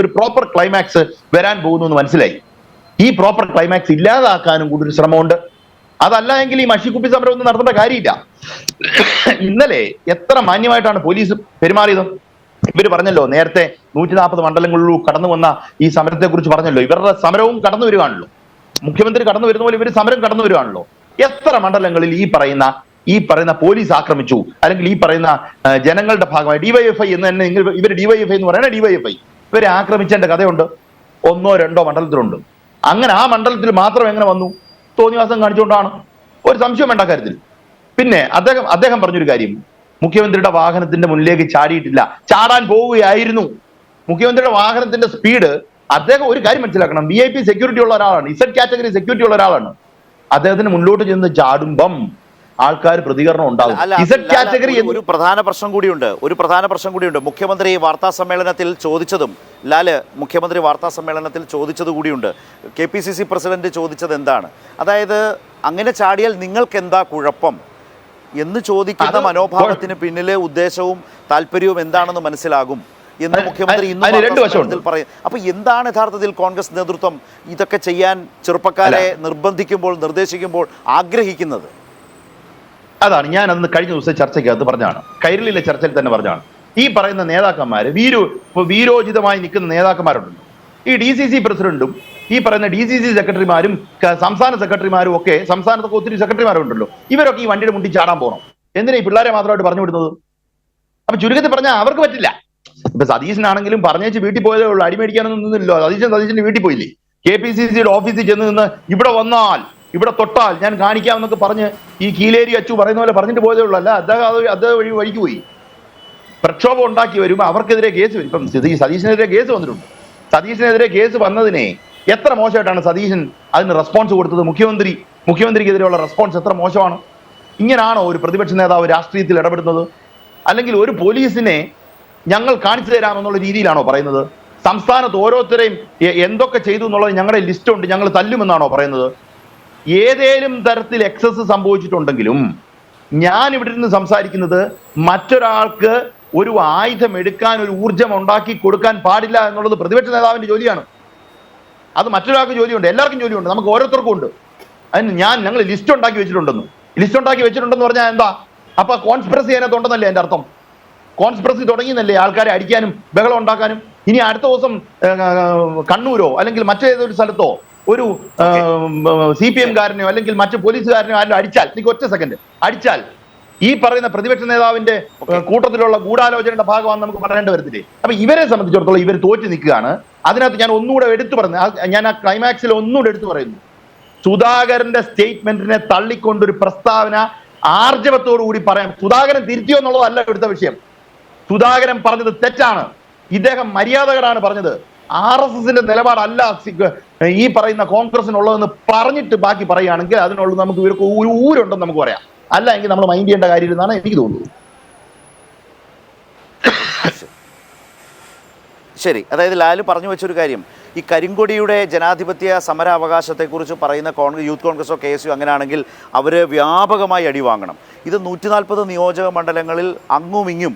Speaker 4: ഒരു പ്രോപ്പർ ക്ലൈമാക്സ് വരാൻ പോകുന്നു എന്ന് മനസ്സിലായി. ഈ പ്രോപ്പർ ക്ലൈമാക്സ് ഇല്ലാതാക്കാനും കൂടി ഒരു ശ്രമമുണ്ട്. അതല്ല എങ്കിൽ ഈ മഷിക്കുപ്പി സമരം ഒന്നും നടത്തേണ്ട കാര്യമില്ല. ഇന്നലെ എത്ര മാന്യമായിട്ടാണ് പോലീസ് പെരുമാറിയത്. ഇവര് പറഞ്ഞല്ലോ, നേരത്തെ 140 മണ്ഡലങ്ങളിലും കടന്നു വന്ന ഈ സമരത്തെ കുറിച്ച് പറഞ്ഞല്ലോ. ഇവരുടെ സമരവും കടന്നു വരുവാണല്ലോ, മുഖ്യമന്ത്രി കടന്നു വരുന്ന പോലെ ഇവര് സമരം കടന്നു വരുവാണല്ലോ. എത്ര മണ്ഡലങ്ങളിൽ ഈ പറയുന്ന പോലീസ് ആക്രമിച്ചു, അല്ലെങ്കിൽ ഈ പറയുന്ന ജനങ്ങളുടെ ഭാഗമായി ഡിവൈഎഫ്ഐ എന്ന് തന്നെ ഇവർ ഡിവൈഎഫ്ഐ എന്ന് പറയുന്ന ഡിവൈഎഫ്ഐ ഇവരെ ആക്രമിച്ചതിന്റെ കഥയുണ്ട്. 1 or 2 മണ്ഡലത്തിലുണ്ട്. അങ്ങനെ ആ മണ്ഡലത്തിൽ മാത്രം എങ്ങനെ വന്നു? തോന്നിവാസം കാണിച്ചുകൊണ്ടാണ്. ഒരു സംശയം വേണ്ട കാര്യത്തിൽ. പിന്നെ അദ്ദേഹം പറഞ്ഞൊരു കാര്യം, മുഖ്യമന്ത്രിയുടെ വാഹനത്തിന്റെ മുന്നിലേക്ക് ചാടിയിട്ടില്ല, ചാടാൻ പോവുകയായിരുന്നു. മുഖ്യമന്ത്രിയുടെ വാഹനത്തിന്റെ സ്പീഡ്, അദ്ദേഹം ഒരു കാര്യം മനസ്സിലാക്കണം, VIP സെക്യൂരിറ്റി ഉള്ള ഒരാളാണ്, Z കാറ്റഗറി സെക്യൂരിറ്റി ഉള്ള ഒരാളാണ്. അദ്ദേഹത്തിന് മുന്നോട്ട് ചെന്ന് ചാടുമ്പം ആൾക്കാർ പ്രതികരണം ഉണ്ടാകും. Z കാറ്റഗറി
Speaker 1: ഒരു പ്രധാന പ്രശ്നം കൂടിയുണ്ട്. മുഖ്യമന്ത്രി വാർത്താ സമ്മേളനത്തിൽ ചോദിച്ചത് കൂടിയുണ്ട്. KPCC പ്രസിഡന്റ് ചോദിച്ചത് എന്താണ്, അതായത് അങ്ങനെ ചാടിയാൽ നിങ്ങൾക്ക് എന്താ കുഴപ്പം എന്ന് ചോദിക്കുന്ന മനോഭാവത്തിന് പിന്നിലെ ഉദ്ദേശവും താല്പര്യവും എന്താണെന്ന് മനസ്സിലാകും എന്ന് മുഖ്യമന്ത്രി ഇന്ന് പറയും. അപ്പൊ എന്താണ് യഥാർത്ഥത്തിൽ കോൺഗ്രസ് നേതൃത്വം ഇതൊക്കെ ചെയ്യാൻ ചെറുപ്പക്കാരെ നിർദ്ദേശിക്കുമ്പോൾ ആഗ്രഹിക്കുന്നത്?
Speaker 4: അതാണ് ഞാൻ അന്ന് കഴിഞ്ഞ ദിവസം ചർച്ചയ്ക്കകത്ത് പറഞ്ഞാണ്, കൈരളിയിലെ ചർച്ചയിൽ തന്നെ പറഞ്ഞാണ്. ഈ പറയുന്ന നേതാക്കന്മാര് വീരോചിതമായി നിൽക്കുന്ന നേതാക്കന്മാരുണ്ടല്ലോ, ഈ DCC പ്രസിഡന്റും ഈ പറയുന്ന DCC സെക്രട്ടറിമാരും സംസ്ഥാന സെക്രട്ടറിമാരും ഒക്കെ, സംസ്ഥാനത്തൊക്കെ ഒത്തിരി സെക്രട്ടറിമാരുണ്ടല്ലോ, ഇവരൊക്കെ ഈ വണ്ടിയുടെ മുന്നിൽ ചാടാൻ പോകണം. എന്തിനാ ഈ പിള്ളേരെ മാത്രമായിട്ട് പറഞ്ഞു വിടുന്നത്? അപ്പൊ ചുരുക്കത്തിൽ പറഞ്ഞാൽ അവർക്ക് പറ്റില്ല. ഇപ്പൊ സതീശനാണെങ്കിലും പറഞ്ഞേച്ച് വീട്ടിൽ പോയതേ ഉള്ളൂ, അടിമേടിക്കാനൊന്നും നിന്നില്ലല്ലോ. സതീശന്റെ വീട്ടിൽ പോയില്ലേ? KPCCയുടെ ഓഫീസിൽ ചെന്ന് നിന്ന് ഇവിടെ വന്നാൽ, ഇവിടെ തൊട്ടാൽ ഞാൻ കാണിക്കാമെന്നൊക്കെ പറഞ്ഞ് ഈ കീലേരി അച്ചു പറയുന്ന പോലെ പറഞ്ഞിട്ട് പോയതേ ഉള്ളൂ. അല്ല, അദ്ദേഹം വഴിക്ക് പോയി പ്രക്ഷോഭം ഉണ്ടാക്കി വരുമ്പോൾ അവർക്കെതിരെ കേസ് വരും. ഇപ്പം സതീശനെതിരെ കേസ് വന്നിട്ടുണ്ട്. സതീശനെതിരെ കേസ് വന്നതിനെ എത്ര മോശമായിട്ടാണ് സതീശൻ അതിന് റെസ്പോൺസ് കൊടുത്തത്. മുഖ്യമന്ത്രിക്കെതിരെയുള്ള റെസ്പോൺസ് എത്ര മോശമാണ്. ഇങ്ങനാണോ ഒരു പ്രതിപക്ഷ നേതാവ് രാഷ്ട്രീയത്തിൽ ഇടപെടുന്നത്? അല്ലെങ്കിൽ ഒരു പോലീസിനെ ഞങ്ങൾ കാണിച്ചു തരാമെന്നുള്ള രീതിയിലാണോ പറയുന്നത്? സംസ്ഥാനത്ത് ഓരോരുത്തരെയും എന്തൊക്കെ ചെയ്തു എന്നുള്ളത് ഞങ്ങളുടെ ലിസ്റ്റ് ഉണ്ട്, ഞങ്ങൾ തല്ലുമെന്നാണോ പറയുന്നത്? ഏതേലും തരത്തിൽ എക്സസ് സംഭവിച്ചിട്ടുണ്ടെങ്കിലും ഞാൻ ഇവിടെ നിന്ന് സംസാരിക്കുന്നത് മറ്റൊരാൾക്ക് ഒരു ആയുധം എടുക്കാൻ ഒരു ഊർജം ഉണ്ടാക്കി കൊടുക്കാൻ പാടില്ല എന്നുള്ളത് പ്രതിപക്ഷ നേതാവിന്റെ ജോലിയാണ്. അത് മറ്റൊരാൾക്ക് ജോലിയുണ്ട്, എല്ലാവർക്കും ജോലിയുണ്ട്, നമുക്ക് ഓരോരുത്തർക്കും ഉണ്ട്. അതിന് ഞങ്ങൾ ലിസ്റ്റ് ഉണ്ടാക്കി വെച്ചിട്ടുണ്ടെന്ന് പറഞ്ഞാൽ എന്താ? അപ്പൊ കോൺസ്പിറസി അതിനകത്തുണ്ടെന്നല്ലേ എൻ്റെ അർത്ഥം? കോൺസ്പിറസി തുടങ്ങിയെന്നല്ലേ ആൾക്കാരെ അടിക്കാനും ബഹളം ഉണ്ടാക്കാനും? ഇനി അടുത്ത ദിവസം കണ്ണൂരോ അല്ലെങ്കിൽ മറ്റേതൊരു സ്ഥലത്തോ ഒരു CPM കാരനെയോ അല്ലെങ്കിൽ മറ്റു പോലീസുകാരനെയോ ആരും അടിച്ചാൽ, എനിക്ക് ഒറ്റ സെക്കൻഡ് അടിച്ചാൽ, ഈ പറയുന്ന പ്രതിപക്ഷ നേതാവിന്റെ കൂട്ടത്തിലുള്ള ഗൂഢാലോചനയുടെ ഭാഗമാണെന്ന് നമുക്ക് പറയേണ്ടി വരത്തില്ലേ? അപ്പൊ ഇവരെ സംബന്ധിച്ചിടത്തോളം ഇവർ തോറ്റു നിൽക്കുകയാണ്. അതിനകത്ത് ഞാൻ ഒന്നുകൂടെ എടുത്തു പറഞ്ഞു, ഞാൻ ആ ക്ലൈമാക്സിൽ ഒന്നുകൂടെ എടുത്തു പറയുന്നു, സുധാകരന്റെ സ്റ്റേറ്റ്മെന്റിനെ തള്ളിക്കൊണ്ടൊരു പ്രസ്താവന ആർജവത്തോടു കൂടി പറയാം. സുധാകരൻ തിരുത്തിയോ എന്നുള്ളതല്ല ഇവിടുത്തെ വിഷയം. സുധാകരൻ പറഞ്ഞത് തെറ്റാണ്, ഇദ്ദേഹം മര്യാദകരാണ് പറഞ്ഞത്. RSSന്റെ നിലപാടല്ല ഈ പറയുന്ന കോൺഗ്രസിനുള്ളതെന്ന് പറഞ്ഞിട്ട് ബാക്കി പറയുകയാണെങ്കിൽ അതിനുള്ളത് നമുക്ക് ഇവർക്ക് ഊരുണ്ടെന്ന് നമുക്ക് പറയാം. അല്ല എങ്കിൽ നമ്മൾ മൈൻഡ് ചെയ്യേണ്ട കാര്യം എന്നാണ് എനിക്ക് തോന്നുന്നത്.
Speaker 1: ശരി, അതായത് ലാലു പറഞ്ഞു വെച്ചൊരു കാര്യം, ഈ കരിങ്കൊടിയുടെ ജനാധിപത്യ സമര അവകാശത്തെക്കുറിച്ച് പറയുന്ന യൂത്ത് കോൺഗ്രസോ KSU അങ്ങനെയാണെങ്കിൽ അവർ വ്യാപകമായി അടിവാങ്ങണം. ഇത് 140 നിയോജക മണ്ഡലങ്ങളിൽ അങ്ങും ഇങ്ങും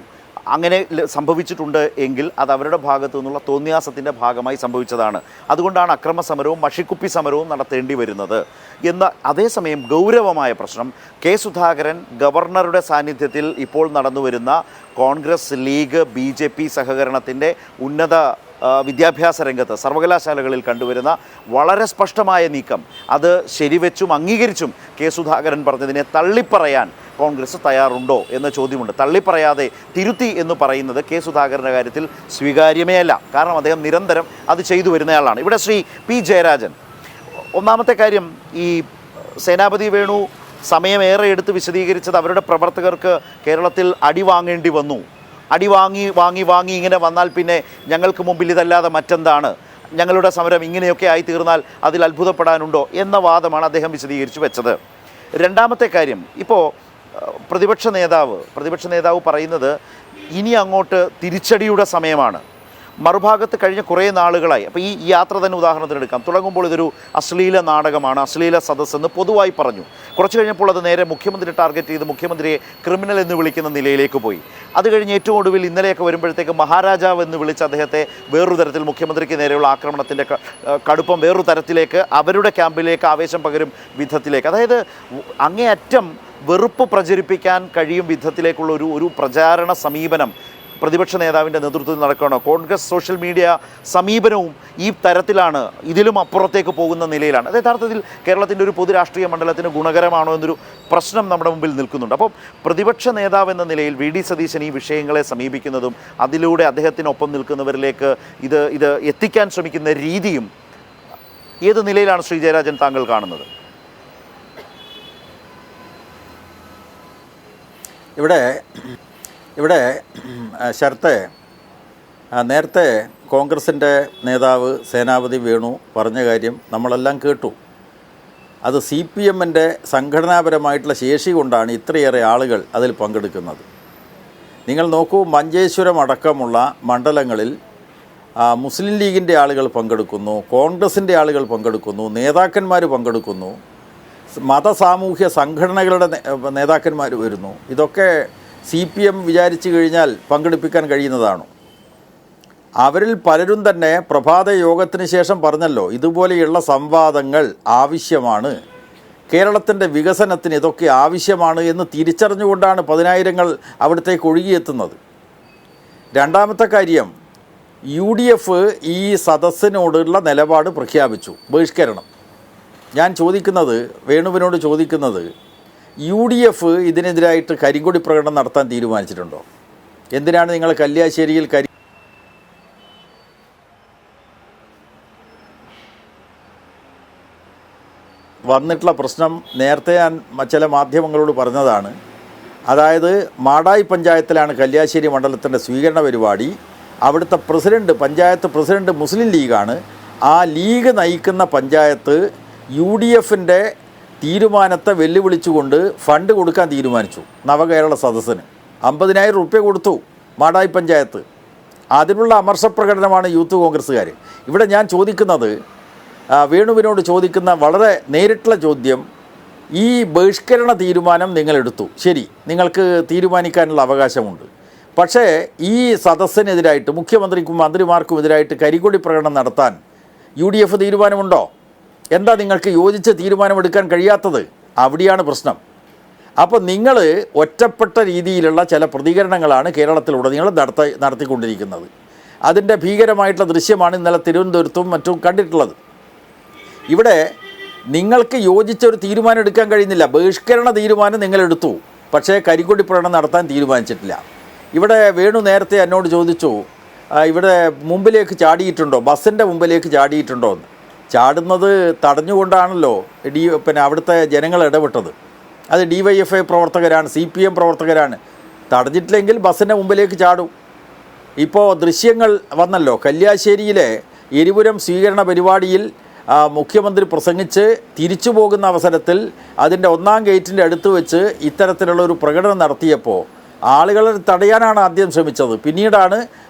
Speaker 1: അങ്ങനെ സംഭവിച്ചിട്ടുണ്ട് എങ്കിൽ അത് അവരുടെ ഭാഗത്തു നിന്നുള്ള തോന്നിയാസത്തിൻ്റെ ഭാഗമായി സംഭവിച്ചതാണ്. അതുകൊണ്ടാണ് അക്രമ സമരവും മഷിക്കുപ്പി സമരവും നടത്തേണ്ടി വരുന്നത് എന്ന. അതേസമയം ഗൗരവമായ പ്രശ്നം, സുധാകരൻ ഗവർണറുടെ സാന്നിധ്യത്തിൽ ഇപ്പോൾ നടന്നുവരുന്ന കോൺഗ്രസ് ലീഗ് BJP സഹകരണത്തിൻ്റെ ഉന്നത വിദ്യാഭ്യാസ രംഗത്ത് സർവകലാശാലകളിൽ കണ്ടുവരുന്ന വളരെ സ്പഷ്ടമായ നീക്കം, അത് ശരിവെച്ചും അംഗീകരിച്ചും സുധാകരൻ പറഞ്ഞതിനെ തള്ളിപ്പറയാൻ കോൺഗ്രസ് തയ്യാറുണ്ടോ എന്ന ചോദ്യമുണ്ട്. തള്ളിപ്പറയാതെ തിരുത്തി എന്ന് പറയുന്നത് സുധാകരൻ്റെ കാര്യത്തിൽ സ്വീകാര്യമേ അല്ല. കാരണം അദ്ദേഹം നിരന്തരം അത് ചെയ്തു വരുന്നയാളാണ്. ഇവിടെ ശ്രീ P. ജയരാജൻ, ഒന്നാമത്തെ കാര്യം, ഈ സേനാപതി വേണു സമയമേറെ എടുത്ത് വിശദീകരിച്ചത് അവരുടെ പ്രവർത്തകർക്ക് കേരളത്തിൽ അടി വാങ്ങേണ്ടി വന്നു. അടി വാങ്ങി ഇങ്ങനെ വന്നാൽ പിന്നെ ഞങ്ങൾക്ക് മുമ്പിൽ ഇതല്ലാതെ മറ്റെന്താണ്, ഞങ്ങളുടെ സമരം ഇങ്ങനെയൊക്കെ ആയി തീർന്നാൽ അതിൽ അത്ഭുതപ്പെടാനുണ്ടോ എന്ന വാദമാണ് അദ്ദേഹം വിശദീകരിച്ചു വെച്ചത്. രണ്ടാമത്തെ കാര്യം, ഇപ്പോൾ പ്രതിപക്ഷ നേതാവ് പറയുന്നത് ഇനി അങ്ങോട്ട് തിരിച്ചടിയുടെ സമയമാണ്. മറുഭാഗത്ത് കഴിഞ്ഞ കുറേ നാളുകളായി, അപ്പോൾ ഈ യാത്ര തന്നെ ഉദാഹരണത്തിനെടുക്കാം, തുടങ്ങുമ്പോൾ ഇതൊരു അശ്ലീല നാടകമാണ്, അശ്ലീല സദസ്സെന്ന് പൊതുവായി പറഞ്ഞു. കുറച്ച് കഴിഞ്ഞപ്പോൾ അത് നേരെ മുഖ്യമന്ത്രി ടാർഗറ്റ് ചെയ്ത് മുഖ്യമന്ത്രിയെ ക്രിമിനൽ എന്ന് വിളിക്കുന്ന നിലയിലേക്ക് പോയി. അത് കഴിഞ്ഞ് ഏറ്റവും ഒടുവിൽ ഇന്നലെയൊക്കെ വരുമ്പോഴത്തേക്ക് മഹാരാജാവ് എന്ന് വിളിച്ച് അദ്ദേഹത്തെ വേറൊരു തരത്തിൽ മുഖ്യമന്ത്രിക്ക് നേരെയുള്ള ആക്രമണത്തിൻ്റെ കടുപ്പം വേറൊരു തരത്തിലേക്ക്, അവരുടെ ക്യാമ്പിലേക്ക് ആവേശം പകരും വിധത്തിലേക്ക്, അതായത് അങ്ങേയറ്റം വെറുപ്പ് പ്രചരിപ്പിക്കാൻ കഴിയും വിധത്തിലേക്കുള്ള ഒരു പ്രചാരണ സമീപനം പ്രതിപക്ഷ നേതാവിൻ്റെ നേതൃത്വത്തിൽ നടക്കുകയാണ്. കോൺഗ്രസ് സോഷ്യൽ മീഡിയ സമീപനവും ഈ തരത്തിലാണ്, ഇതിലും അപ്പുറത്തേക്ക് പോകുന്ന നിലയിലാണ്. അത് യഥാർത്ഥത്തിൽ കേരളത്തിൻ്റെ ഒരു പൊതു രാഷ്ട്രീയ മണ്ഡലത്തിന് ഗുണകരമാണോ എന്നൊരു പ്രശ്നം നമ്മുടെ മുമ്പിൽ നിൽക്കുന്നുണ്ട്. അപ്പം പ്രതിപക്ഷ നേതാവ് എന്ന നിലയിൽ വി ഡി സതീശൻ ഈ വിഷയങ്ങളെ സമീപിക്കുന്നതും അതിലൂടെ അദ്ദേഹത്തിനൊപ്പം നിൽക്കുന്നവരിലേക്ക് ഇത് എത്തിക്കാൻ ശ്രമിക്കുന്ന രീതിയും ഏത് നിലയിലാണ് ശ്രീ ജയരാജൻ താങ്കൾ കാണുന്നത്?
Speaker 2: ഇവിടെ ശരത്തെ, നേരത്തെ കോൺഗ്രസിൻ്റെ നേതാവ് സേനാപതി വേണു പറഞ്ഞ കാര്യം നമ്മളെല്ലാം കേട്ടു. അത് CPM-ൻ്റെ സംഘടനാപരമായിട്ടുള്ള ശേഷി കൊണ്ടാണ് ഇത്രയേറെ ആളുകൾ അതിൽ പങ്കെടുക്കുന്നത്. നിങ്ങൾ നോക്കൂ, മഞ്ചേശ്വരം അടക്കമുള്ള മണ്ഡലങ്ങളിൽ മുസ്ലിം ലീഗിൻ്റെ ആളുകൾ പങ്കെടുക്കുന്നു, കോൺഗ്രസിൻ്റെ ആളുകൾ പങ്കെടുക്കുന്നു, നേതാക്കന്മാർ പങ്കെടുക്കുന്നു, മതസാമൂഹ്യ സംഘടനകളുടെ നേതാക്കന്മാർ വരുന്നു. ഇതൊക്കെ CPM വിചാരിച്ചു കഴിഞ്ഞാൽ പങ്കെടുപ്പിക്കാൻ കഴിയുന്നതാണോ? അവരിൽ പലരും തന്നെ പ്രഭാത യോഗത്തിന് ശേഷം പറഞ്ഞല്ലോ, ഇതുപോലെയുള്ള സംവാദങ്ങൾ ആവശ്യമാണ്, കേരളത്തിൻ്റെ വികസനത്തിന് ഇതൊക്കെ ആവശ്യമാണ് എന്ന് തിരിച്ചറിഞ്ഞുകൊണ്ടാണ് പതിനായിരങ്ങൾ അവിടത്തേക്ക് ഒഴുകിയെത്തുന്നത്. രണ്ടാമത്തെ കാര്യം, UDF ഈ സദസ്സിനോടുള്ള നിലപാട് പ്രഖ്യാപിച്ചു, ബഹിഷ്കരണം. ഞാൻ ചോദിക്കുന്നത്, വേണുവിനോട് ചോദിക്കുന്നത്, UDF ഇതിനെതിരായിട്ട് കരിങ്കൊടി പ്രകടനം നടത്താൻ തീരുമാനിച്ചിട്ടുണ്ടോ? എന്തിനാണ് നിങ്ങൾ കല്യാശ്ശേരിയിൽ വന്നിട്ടുള്ള പ്രശ്നം നേരത്തെ ഞാൻ ചില മാധ്യമങ്ങളോട് പറഞ്ഞതാണ്. അതായത് മാടായി പഞ്ചായത്തിലാണ് കല്യാശ്ശേരി മണ്ഡലത്തിൻ്റെ സ്വീകരണ പരിപാടി. അവിടുത്തെ പഞ്ചായത്ത് പ്രസിഡന്റ് മുസ്ലിം ലീഗാണ്. ആ ലീഗ് നയിക്കുന്ന പഞ്ചായത്ത് UDF-ൻ്റെ തീരുമാനത്തെ വെല്ലുവിളിച്ചുകൊണ്ട് ഫണ്ട് കൊടുക്കാൻ തീരുമാനിച്ചു. നവകേരള സദസ്സിന് 50,000 രൂപ കൊടുത്തു മാടായി പഞ്ചായത്ത്. അതിനുള്ള അമർഷപ്രകടനമാണ് യൂത്ത് കോൺഗ്രസ്സുകാർ. ഇവിടെ ഞാൻ ചോദിക്കുന്നത്, വേണുവിനോട് ചോദിക്കുന്ന വളരെ നേരിട്ടുള്ള ചോദ്യം, ഈ ബഹിഷ്കരണ തീരുമാനം നിങ്ങളെടുത്തു, ശരി, നിങ്ങൾക്ക് തീരുമാനിക്കാനുള്ള അവകാശമുണ്ട്. പക്ഷേ ഈ സദസ്സിനെതിരായിട്ട് മുഖ്യമന്ത്രിക്കും മന്ത്രിമാർക്കും എതിരായിട്ട് കരികൊടി പ്രകടനം നടത്താൻ UDF തീരുമാനമുണ്ടോ? എന്താ നിങ്ങൾക്ക് യോജിച്ച തീരുമാനമെടുക്കാൻ കഴിയാത്തത്? അവിടെയാണ് പ്രശ്നം. അപ്പോൾ നിങ്ങൾ ഒറ്റപ്പെട്ട രീതിയിലുള്ള ചില പ്രതികരണങ്ങളാണ് കേരളത്തിലുടനീളം നടത്തിക്കൊണ്ടിരിക്കുന്നത്. അതിൻ്റെ ഭീകരമായിട്ടുള്ള ദൃശ്യമാണ് ഇന്നലെ തിരുവനന്തപുരത്തും മറ്റും കണ്ടിട്ടുള്ളത്. ഇവിടെ നിങ്ങൾക്ക് യോജിച്ച ഒരു തീരുമാനം എടുക്കാൻ കഴിയുന്നില്ല. ബഹിഷ്കരണ തീരുമാനം നിങ്ങളെടുത്തു, പക്ഷേ കരികൊടി പ്രകടനം നടത്താൻ തീരുമാനിച്ചിട്ടില്ല. ഇവിടെ വേണു നേരത്തെ എന്നോട് ചോദിച്ചു, ഇവിടെ മുമ്പിലേക്ക് ചാടിയിട്ടുണ്ടോ, ബസ്സിൻ്റെ മുമ്പിലേക്ക് ചാടിയിട്ടുണ്ടോ എന്ന്. ചാടുന്നത് തടഞ്ഞുകൊണ്ടാണല്ലോ അവിടുത്തെ ജനങ്ങൾ ഇടപെട്ടത്. അത് DYFI പ്രവർത്തകരാണ്, CPM പ്രവർത്തകരാണ്. തടഞ്ഞിട്ടില്ലെങ്കിൽ ബസ്സിൻ്റെ മുമ്പിലേക്ക് ചാടും. ഇപ്പോൾ ദൃശ്യങ്ങൾ വന്നല്ലോ, കല്യാശ്ശേരിയിലെ എരിപുരം സ്വീകരണ പരിപാടിയിൽ മുഖ്യമന്ത്രി പ്രസംഗിച്ച് തിരിച്ചു പോകുന്ന അവസരത്തിൽ അതിൻ്റെ 1-ാം ഗേറ്റിൻ്റെ അടുത്ത് വെച്ച് ഇത്തരത്തിലുള്ള ഒരു പ്രകടനം നടത്തിയപ്പോൾ ആളുകളെ തടയാനാണ് ആദ്യം ശ്രമിച്ചത്, പിന്നീടാണ്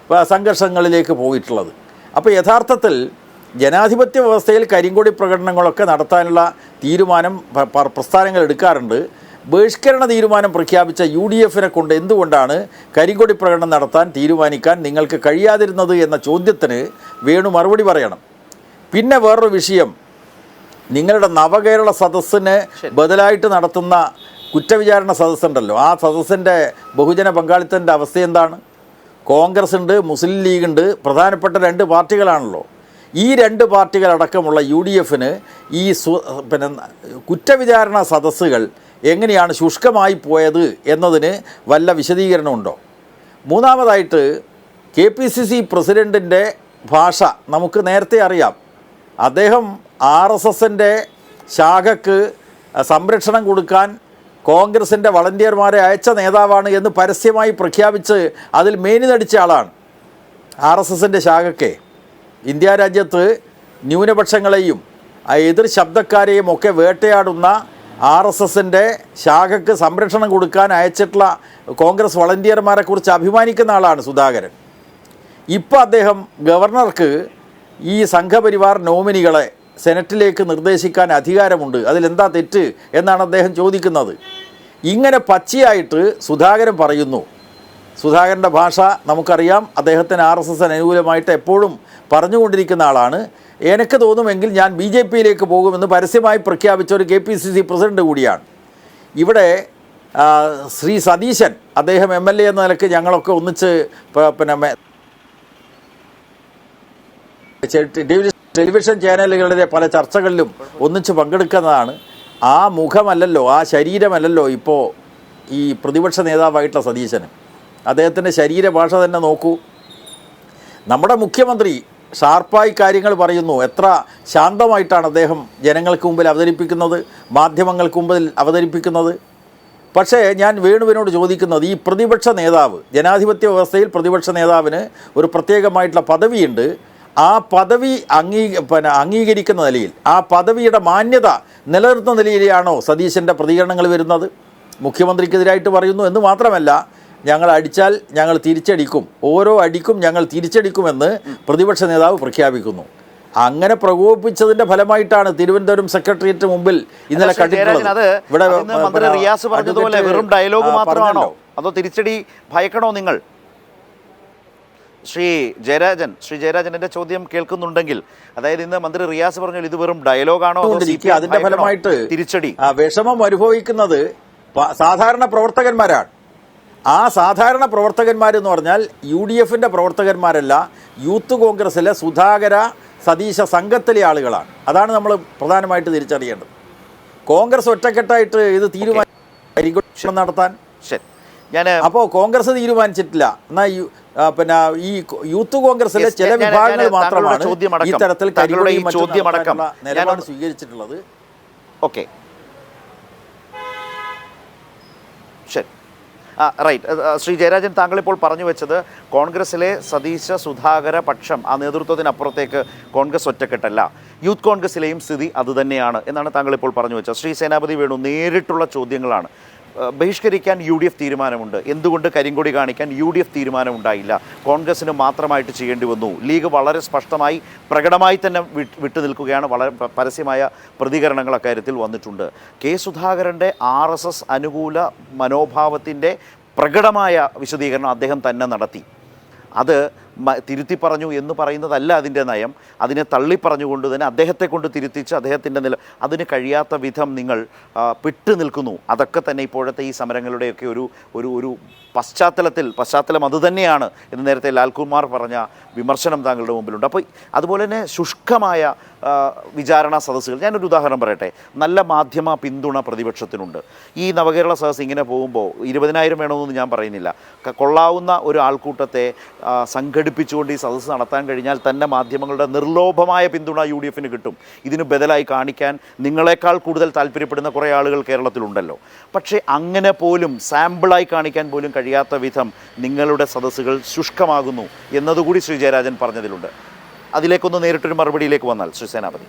Speaker 2: സംഘർഷങ്ങളിലേക്ക് പോയിട്ടുള്ളത്. അപ്പോൾ യഥാർത്ഥത്തിൽ ജനാധിപത്യ വ്യവസ്ഥയിൽ കരിങ്കൊടി പ്രകടനങ്ങളൊക്കെ നടത്താനുള്ള തീരുമാനം പ്രസ്ഥാനങ്ങൾ എടുക്കാറുണ്ട്. ബഹിഷ്കരണ തീരുമാനം പ്രഖ്യാപിച്ച UDF-നെ കൊണ്ട് എന്തുകൊണ്ടാണ് കരിങ്കൊടി പ്രകടനം നടത്താൻ തീരുമാനിക്കാൻ നിങ്ങൾക്ക് കഴിയാതിരുന്നത് എന്ന ചോദ്യത്തിന് വേണു മറുപടി പറയണം. പിന്നെ വേറൊരു വിഷയം, നിങ്ങളുടെ നവകേരള സദസ്സിന് ബദലായിട്ട് നടത്തുന്ന കുറ്റവിചാരണ സദസ്സുണ്ടല്ലോ, ആ സദസ്സിൻ്റെ ബഹുജന പങ്കാളിത്തത്തിൻ്റെ അവസ്ഥ എന്താണ്? കോൺഗ്രസ് ഉണ്ട്, മുസ്ലിം ലീഗ് ഉണ്ട്, പ്രധാനപ്പെട്ട 2 പാർട്ടികളാണല്ലോ. ഈ 2 പാർട്ടികളടക്കമുള്ള UDF-ന് ഈ കുറ്റവിചാരണ സദസ്സുകൾ എങ്ങനെയാണ് ശുഷ്കമായി പോയത് എന്നതിന് വല്ല വിശദീകരണമുണ്ടോ? മൂന്നാമതായിട്ട് KPCC പ്രസിഡൻറ്റിൻ്റെ ഭാഷ നമുക്ക് നേരത്തെ അറിയാം. അദ്ദേഹം RSS-ൻ്റെ ശാഖയ്ക്ക് സംരക്ഷണം കൊടുക്കാൻ കോൺഗ്രസിൻ്റെ വളണ്ടിയർമാരെ അയച്ച നേതാവാണ് എന്ന് പരസ്യമായി പ്രഖ്യാപിച്ച് അതിൽ മേനി നടിച്ച ആളാണ്. RSS-ൻ്റെ ശാഖയ്ക്ക് ഇന്ത്യ രാജ്യത്ത് ന്യൂനപക്ഷങ്ങളെയും എതിർ ശബ്ദക്കാരെയും ഒക്കെ വേട്ടയാടുന്ന RSS-ൻ്റെ ശാഖയ്ക്ക് സംരക്ഷണം കൊടുക്കാൻ അയച്ചിട്ടുള്ള കോൺഗ്രസ് വളണ്ടിയർമാരെക്കുറിച്ച് അഭിമാനിക്കുന്ന ആളാണ് സുധാകരൻ. ഇപ്പോൾ അദ്ദേഹം ഗവർണർക്ക് ഈ സംഘപരിവാർ നോമിനികളെ സെനറ്റിലേക്ക് നിർദ്ദേശിക്കാൻ അധികാരമുണ്ട്, അതിലെന്താ തെറ്റ് എന്നാണ് അദ്ദേഹം ചോദിക്കുന്നത്. ഇങ്ങനെ പച്ചയായിട്ട് സുധാകരൻ പറയുന്നു. സുധാകരൻ്റെ ഭാഷ നമുക്കറിയാം. അദ്ദേഹത്തിന് RSS അനുകൂലമായിട്ട് എപ്പോഴും പറഞ്ഞുകൊണ്ടിരിക്കുന്ന ആളാണ്. എനിക്ക് തോന്നുമെങ്കിൽ ഞാൻ BJP-യിലേക്ക് പോകുമെന്ന് പരസ്യമായി പ്രഖ്യാപിച്ച ഒരു KPCC പ്രസിഡന്റ് കൂടിയാണ്. ഇവിടെ ശ്രീ സതീശൻ, അദ്ദേഹം MLA എന്ന നിലയ്ക്ക് ഞങ്ങളൊക്കെ ഒന്നിച്ച് പിന്നെ ടെലിവിഷൻ ചാനലുകളുടെ പല ചർച്ചകളിലും ഒന്നിച്ച് പങ്കെടുക്കുന്നതാണ്. ആ മുഖമല്ലല്ലോ, ആ ശരീരമല്ലല്ലോ ഇപ്പോൾ ഈ പ്രതിപക്ഷ നേതാവായിട്ടുള്ള സതീശന്. അദ്ദേഹത്തിൻ്റെ ശരീരഭാഷ തന്നെ നോക്കൂ. നമ്മുടെ മുഖ്യമന്ത്രി ഷാർപ്പായി കാര്യങ്ങൾ പറയുന്നു. എത്ര ശാന്തമായിട്ടാണ് അദ്ദേഹം ജനങ്ങൾക്ക് മുമ്പിൽ അവതരിപ്പിക്കുന്നത്, മാധ്യമങ്ങൾക്ക് മുമ്പിൽ അവതരിപ്പിക്കുന്നത്. പക്ഷേ ഞാൻ വേണുവിനോട് ചോദിക്കുന്നത്, ഈ പ്രതിപക്ഷ നേതാവ്, ജനാധിപത്യ വ്യവസ്ഥയിൽ പ്രതിപക്ഷ നേതാവിന് ഒരു പ്രത്യേകമായിട്ടുള്ള പദവിയുണ്ട്. ആ പദവി അംഗീകരിക്കുന്ന നിലയിൽ, ആ പദവിയുടെ മാന്യത നിലനിർത്തുന്ന നിലയിലാണോ സതീശൻ്റെ പ്രതികരണങ്ങൾ വരുന്നത്? മുഖ്യമന്ത്രിക്കെതിരായിട്ട് പറയുന്നു എന്ന് മാത്രമല്ല, ഞങ്ങൾ അടിച്ചാൽ ഞങ്ങൾ തിരിച്ചടിക്കും, ഓരോ അടിക്കും ഞങ്ങൾ തിരിച്ചടിക്കുമെന്ന് പ്രതിപക്ഷ നേതാവ് പ്രഖ്യാപിക്കുന്നു. അങ്ങനെ പ്രകോപിപ്പിച്ചതിന്റെ ഫലമായിട്ടാണ് തിരുവനന്തപുരം സെക്രട്ടേറിയറ്റ് മുമ്പിൽ ഇന്നലെ കണ്ടിട്ടുള്ളത്.
Speaker 1: ഇവിടെ മന്ത്രി റിയാസ് പറഞ്ഞതുപോലെ വെറും ഡയലോഗ് മാത്രമാണോ, അതോ തിരിച്ചടി ഭയക്കണോ നിങ്ങൾ? ശ്രീ ജയരാജൻ എൻ്റെ ചോദ്യം കേൾക്കുന്നുണ്ടെങ്കിൽ, അതായത് ഇന്ന് മന്ത്രി റിയാസ് പറഞ്ഞു ഇത് വെറും ഡയലോഗാണോ,
Speaker 2: അതിന്റെ ഫലമായിട്ട്
Speaker 1: തിരിച്ചടി
Speaker 2: വിഷമം അനുഭവിക്കുന്നത് സാധാരണ പ്രവർത്തകന്മാരാണ്. ആ സാധാരണ പ്രവർത്തകന്മാരെന്ന് പറഞ്ഞാൽ UDF-ന്റെ പ്രവർത്തകന്മാരല്ല, യൂത്ത് കോൺഗ്രസിലെ സുധാകര സതീശ സംഘത്തിലെ ആളുകളാണ്. അതാണ് നമ്മൾ പ്രധാനമായിട്ട് തിരിച്ചറിയേണ്ടത്. കോൺഗ്രസ് ഒറ്റക്കെട്ടായിട്ട് ഇത് തീരുമാനം നടത്താൻ അപ്പോൾ കോൺഗ്രസ് തീരുമാനിച്ചിട്ടില്ല. എന്നാൽ പിന്നെ ഈ യൂത്ത് കോൺഗ്രസിലെ ചില വിഭാഗങ്ങൾ മാത്രമാണ് ഈ തരത്തിൽ നിലപാട് സ്വീകരിച്ചിട്ടുള്ളത്.
Speaker 1: ഓക്കെ, ശരി, റൈറ്റ്. ശ്രീ ജയരാജൻ, താങ്കൾ ഇപ്പോൾ പറഞ്ഞു വെച്ചത് കോൺഗ്രസിലെ സതീശ സുധാകര പക്ഷം, ആ നേതൃത്വത്തിനപ്പുറത്തേക്ക് കോൺഗ്രസ് ഒറ്റക്കെട്ടല്ല, യൂത്ത് കോൺഗ്രസിലെയും സ്ഥിതി അതുതന്നെയാണ് എന്നാണ് താങ്കൾ ഇപ്പോൾ പറഞ്ഞു വെച്ചത്. ശ്രീ സേനാപതി വേണു, നേരിട്ടുള്ള ചോദ്യങ്ങളാണ്. ബഹിഷ്കരിക്കാൻ UDF തീരുമാനമുണ്ട്, എന്തുകൊണ്ട് കരിങ്കൊടി കാണിക്കാൻ UDF തീരുമാനമുണ്ടായില്ല, കോൺഗ്രസിന് മാത്രമായിട്ട് ചെയ്യേണ്ടി വന്നു? ലീഗ് വളരെ സ്പഷ്ടമായി പ്രകടമായി തന്നെ വിട്ടു നിൽക്കുകയാണ്. വളരെ പരസ്യമായ പ്രതികരണങ്ങൾ അക്കാര്യത്തിൽ വന്നിട്ടുണ്ട്. കെ സുധാകരൻ്റെ RSS അനുകൂല മനോഭാവത്തിൻ്റെ പ്രകടമായ വിശദീകരണം അദ്ദേഹം തന്നെ നടത്തി. അത് തിരുത്തി പറഞ്ഞു എന്ന് പറയുന്നതല്ല അതിൻ്റെ നയം. അതിനെ തള്ളിപ്പറഞ്ഞുകൊണ്ട് തന്നെ അദ്ദേഹത്തെ കൊണ്ട് തിരുത്തിച്ച് അദ്ദേഹത്തിൻ്റെ അതിന് കഴിയാത്ത വിധം നിങ്ങൾ പെട്ടു നിൽക്കുന്നു. അതൊക്കെ തന്നെ ഇപ്പോഴത്തെ ഈ സമരങ്ങളുടെയൊക്കെ ഒരു പശ്ചാത്തലം അതുതന്നെയാണ് എന്ന് നേരത്തെ ലാൽകുമാർ പറഞ്ഞ വിമർശനം താങ്കളുടെ മുമ്പിലുണ്ട്. അപ്പോൾ അതുപോലെ തന്നെ ശുഷ്കമായ വിചാരണ സദസ്സുകൾ, ഞാനൊരു ഉദാഹരണം പറയട്ടെ. നല്ല മാധ്യമ പിന്തുണ പ്രതിപക്ഷത്തിനുണ്ട്. ഈ നവകേരള സദസ്സ് ഇങ്ങനെ പോകുമ്പോൾ 20,000 വേണമെന്നൊന്നും ഞാൻ പറയുന്നില്ല, കൊള്ളാവുന്ന ഒരു ആൾക്കൂട്ടത്തെ സംഘടിപ്പിച്ചുകൊണ്ട് ഈ സദസ്സ് നടത്താൻ കഴിഞ്ഞാൽ തന്നെ മാധ്യമങ്ങളുടെ നിർലോഭമായ പിന്തുണ UDF-ന് കിട്ടും. ഇതിന് ബദലായി കാണിക്കാൻ നിങ്ങളെക്കാൾ കൂടുതൽ താല്പര്യപ്പെടുന്ന കുറേ ആളുകൾ കേരളത്തിലുണ്ടല്ലോ. പക്ഷേ അങ്ങനെ പോലും സാമ്പിളായി കാണിക്കാൻ പോലും കഴിയാത്ത വിധം നിങ്ങളുടെ സദസ്സുകൾ ശുഷ്കമാകുന്നു എന്നതുകൂടി ശ്രീ ജയരാജൻ പറഞ്ഞതിലുണ്ട്. അതിലേക്കൊന്ന് നേരിട്ടൊരു മറുപടിയിലേക്ക് വന്നാൽ ശ്രീ സേനാപതി.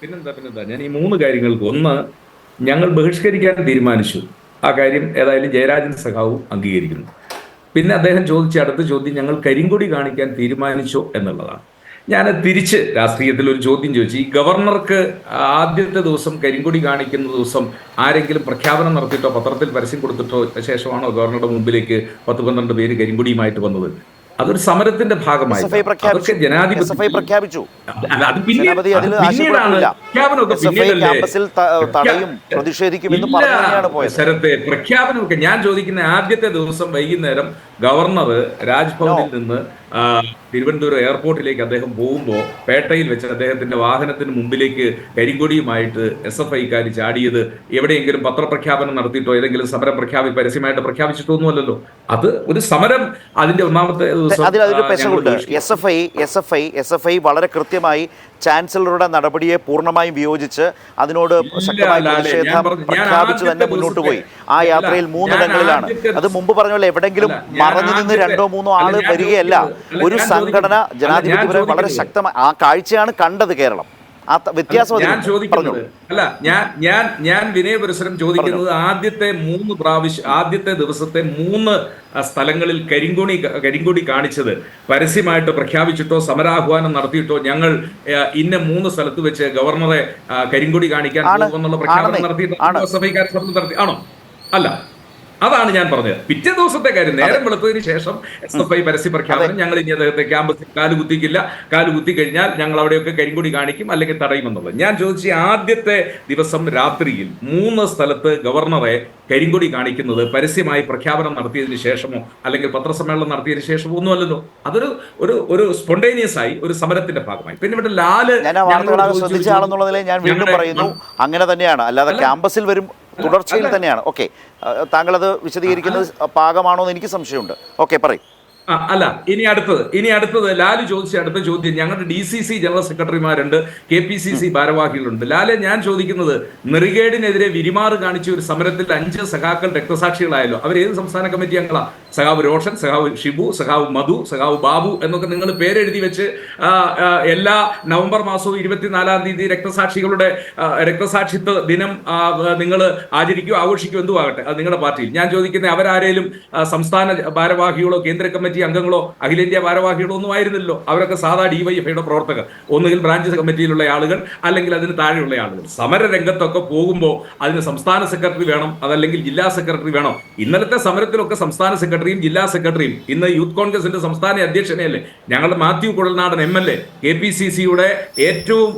Speaker 3: പിന്നെന്താ ഞാൻ ഈ 3 കാര്യങ്ങൾക്ക്, ഒന്ന്, ഞങ്ങൾ ബഹിഷ്കരിക്കാൻ തീരുമാനിച്ചു, ആ കാര്യം ഏതായാലും ജയരാജൻ സഖാവും അംഗീകരിക്കുന്നു. പിന്നെ അദ്ദേഹം ചോദിച്ച അടുത്ത ചോദ്യം, ഞങ്ങൾ കരിങ്കൊടി കാണിക്കാൻ തീരുമാനിച്ചോ എന്നുള്ളതാണ്. ഞാൻ തിരിച്ച് രാഷ്ട്രീയത്തിൽ ഒരു ചോദ്യം ചോദിച്ചു. ഈ ഗവർണർക്ക് ആദ്യത്തെ ദിവസം കരിങ്കൊടി കാണിക്കുന്ന ദിവസം ആരെങ്കിലും പ്രഖ്യാപനം നടത്തിയിട്ടോ പത്രത്തിൽ പരസ്യം കൊടുത്തിട്ടോ ശേഷമാണോ ഗവർണറുടെ മുമ്പിലേക്ക് 10-12 പേര് കരിങ്കൊടിയുമായിട്ട് വന്നത്? അതൊരു സമരത്തിന്റെ ഭാഗമായി പ്രഖ്യാപനമൊക്കെ ഞാൻ ചോദിക്കുന്ന ആദ്യത്തെ ദിവസം വൈകുന്നേരം ഗവർണർ രാജ്ഭവനിൽ നിന്ന് തിരുവനന്തപുരം എയർപോർട്ടിലേക്ക് അദ്ദേഹം പോകുമ്പോൾ പേട്ടയിൽ വെച്ച് അദ്ദേഹത്തിന്റെ വാഹനത്തിന് മുമ്പിലേക്ക് കരിങ്കൊടിയുമായിട്ട് SFI-ക്കാർ ചാടിയത് എവിടെയെങ്കിലും പത്രപ്രഖ്യാപനം നടത്തിയിട്ടോ ഏതെങ്കിലും സമരം പരസ്യമായിട്ട് പ്രഖ്യാപിച്ചിട്ടൊന്നുമല്ലല്ലോ. അത് ഒരു സമരം. അതിന്റെ ഒന്നാമത്തെ
Speaker 1: SFI വളരെ കൃത്യമായി ചാൻസലറുടെ നടപടിയെ പൂർണ്ണമായും വിയോജിച്ച് അതിനോട് ശക്തമായ പ്രതിഷേധം പ്രഖ്യാപിച്ച് തന്നെ മുന്നോട്ട് പോയി. ആ യാത്രയിൽ 3 ഇടങ്ങളിലാണ്. അത് മുമ്പ് പറഞ്ഞ പോലെ എവിടെങ്കിലും മറഞ്ഞു നിന്ന് 2-3 ആള് വരികയല്ല. ഒരു സംഘടന ജനാധിപത്യപരമായി വളരെ ശക്തമായി ആ കാഴ്ചയാണ് കണ്ടത് കേരളം. ആ വ്യത്യാസം
Speaker 3: ഞാൻ
Speaker 1: അതിലുണ്ട്.
Speaker 3: ചോദിക്കുന്നത് അല്ല ഞാൻ വിനയപുരസരം ചോദിക്കുന്നത് ആദ്യത്തെ ദിവസത്തെ 3 സ്ഥലങ്ങളിൽ കരിങ്കൊടി കാണിച്ചത് പരസ്യമായിട്ട് പ്രഖ്യാപിച്ചിട്ടോ സമരാഹ്വാനം നടത്തിയിട്ടോ ഞങ്ങൾ ഇന്ന 3 സ്ഥലത്ത് വെച്ച് ഗവർണറെ കരിങ്കൊടി കാണിക്കാൻ പോകുമെന്നുള്ള പ്രഖ്യാപനം നടത്തി ആണോ? അല്ല. അതാണ് ഞാൻ പറഞ്ഞത്. പിറ്റേ ദിവസത്തെ കാര്യം നേരം വെളുത്തതിന് ശേഷം SFI പരസ്യ പ്രഖ്യാപനം, ഞങ്ങൾ ഇനി അദ്ദേഹത്തെ ക്യാമ്പസിൽ കാലുകുത്തി കഴിഞ്ഞാൽ ഞങ്ങൾ അവിടെയൊക്കെ കരിങ്കൊടി കാണിക്കും അല്ലെങ്കിൽ തടയുമെന്നുള്ളത്. ഞാൻ ചോദിച്ച ആദ്യത്തെ ദിവസം രാത്രിയിൽ 3 സ്ഥലത്ത് ഗവർണറെ കരിങ്കൊടി കാണിക്കുന്നത് പരസ്യമായി പ്രഖ്യാപനം നടത്തിയതിനു ശേഷമോ അല്ലെങ്കിൽ പത്രസമ്മേളനം നടത്തിയതിനു ശേഷമോ ഒന്നുമല്ലല്ലോ. അതൊരു ഒരു സ്പോണ്ടേനിയസ് ആയി ഒരു സമരത്തിന്റെ ഭാഗമായി. പിന്നെ ഇവിടെ ലാല്
Speaker 1: ശ്രദ്ധിച്ച ആളെന്നുള്ളതിൽ ഞാൻ വീണ്ടും പറയുന്നു, അങ്ങനെ തന്നെയാണ്. അല്ലാതെ ക്യാമ്പസിൽ വരും തുടർച്ചയിൽ തന്നെയാണ്. ഓക്കെ, താങ്കൾ അത് വിശദീകരിക്കുന്നത് പാകമാണോ എന്ന് എനിക്ക് സംശയമുണ്ട്. ഓക്കെ, പറയും.
Speaker 3: അല്ല, ഇനി അടുത്തത് ലാല് ചോദിച്ച അടുത്ത ചോദ്യം, ഞങ്ങളുടെ DCC ജനറൽ സെക്രട്ടറിമാരുണ്ട്, KPCC ഭാരവാഹികളുണ്ട്. ലാലെ, ഞാൻ ചോദിക്കുന്നത്, നെറികേടിനെതിരെ വിരിമാറ് കാണിച്ച ഒരു സമരത്തിൽ 5 സഖാക്കൾ രക്തസാക്ഷികളായല്ലോ. അവർ ഏത് സംസ്ഥാന കമ്മിറ്റി അംഗങ്ങളാ? സഖാവ് രോഷൻ, സഖാവ് ഷിബു, സഖാവ് മധു, സഖാവ് ബാബു എന്നൊക്കെ നിങ്ങൾ പേരെഴുതി വെച്ച് എല്ലാ നവംബർ മാസവും 24-ാം തീയതി രക്തസാക്ഷികളുടെ രക്തസാക്ഷിത്വ ദിനം നിങ്ങൾ ആചരിക്കുകയോ ആഘോഷിക്കുകയോ എന്തും ആകട്ടെ, അത് നിങ്ങളുടെ പാർട്ടിയിൽ. ഞാൻ ചോദിക്കുന്നത്, അവരാരേലും സംസ്ഥാന ഭാരവാഹികളോ കേന്ദ്ര കമ്മിറ്റി അംഗങ്ങളോ അഖിലേന്ത്യാ ഭാരവാഹികളോ ഒന്നും ആയിരുന്നില്ലല്ലോ. അവരൊക്കെ സാധാ DYFIയുടെ പ്രവർത്തകർ, ഒന്നുകിൽ ബ്രാഞ്ച് കമ്മിറ്റിയിലുള്ള ആളുകൾ അല്ലെങ്കിൽ അതിന് താഴെയുള്ള ആളുകൾ. സമര രംഗത്തൊക്കെ പോകുമ്പോൾ അതിന് സംസ്ഥാന സെക്രട്ടറി വേണം, അതല്ലെങ്കിൽ ജില്ലാ സെക്രട്ടറി വേണം. ഇന്നലത്തെ സമരത്തിലൊക്കെ സംസ്ഥാന സെക്രട്ടറിയും ജില്ലാ സെക്രട്ടറിയും, ഇന്ന് യൂത്ത് കോൺഗ്രസിന്റെ സംസ്ഥാന അധ്യക്ഷനെയല്ലേ ഞങ്ങളുടെ മാത്യു കുഴൽനാടൻ MLA, KPCCയുടെ ഏറ്റവും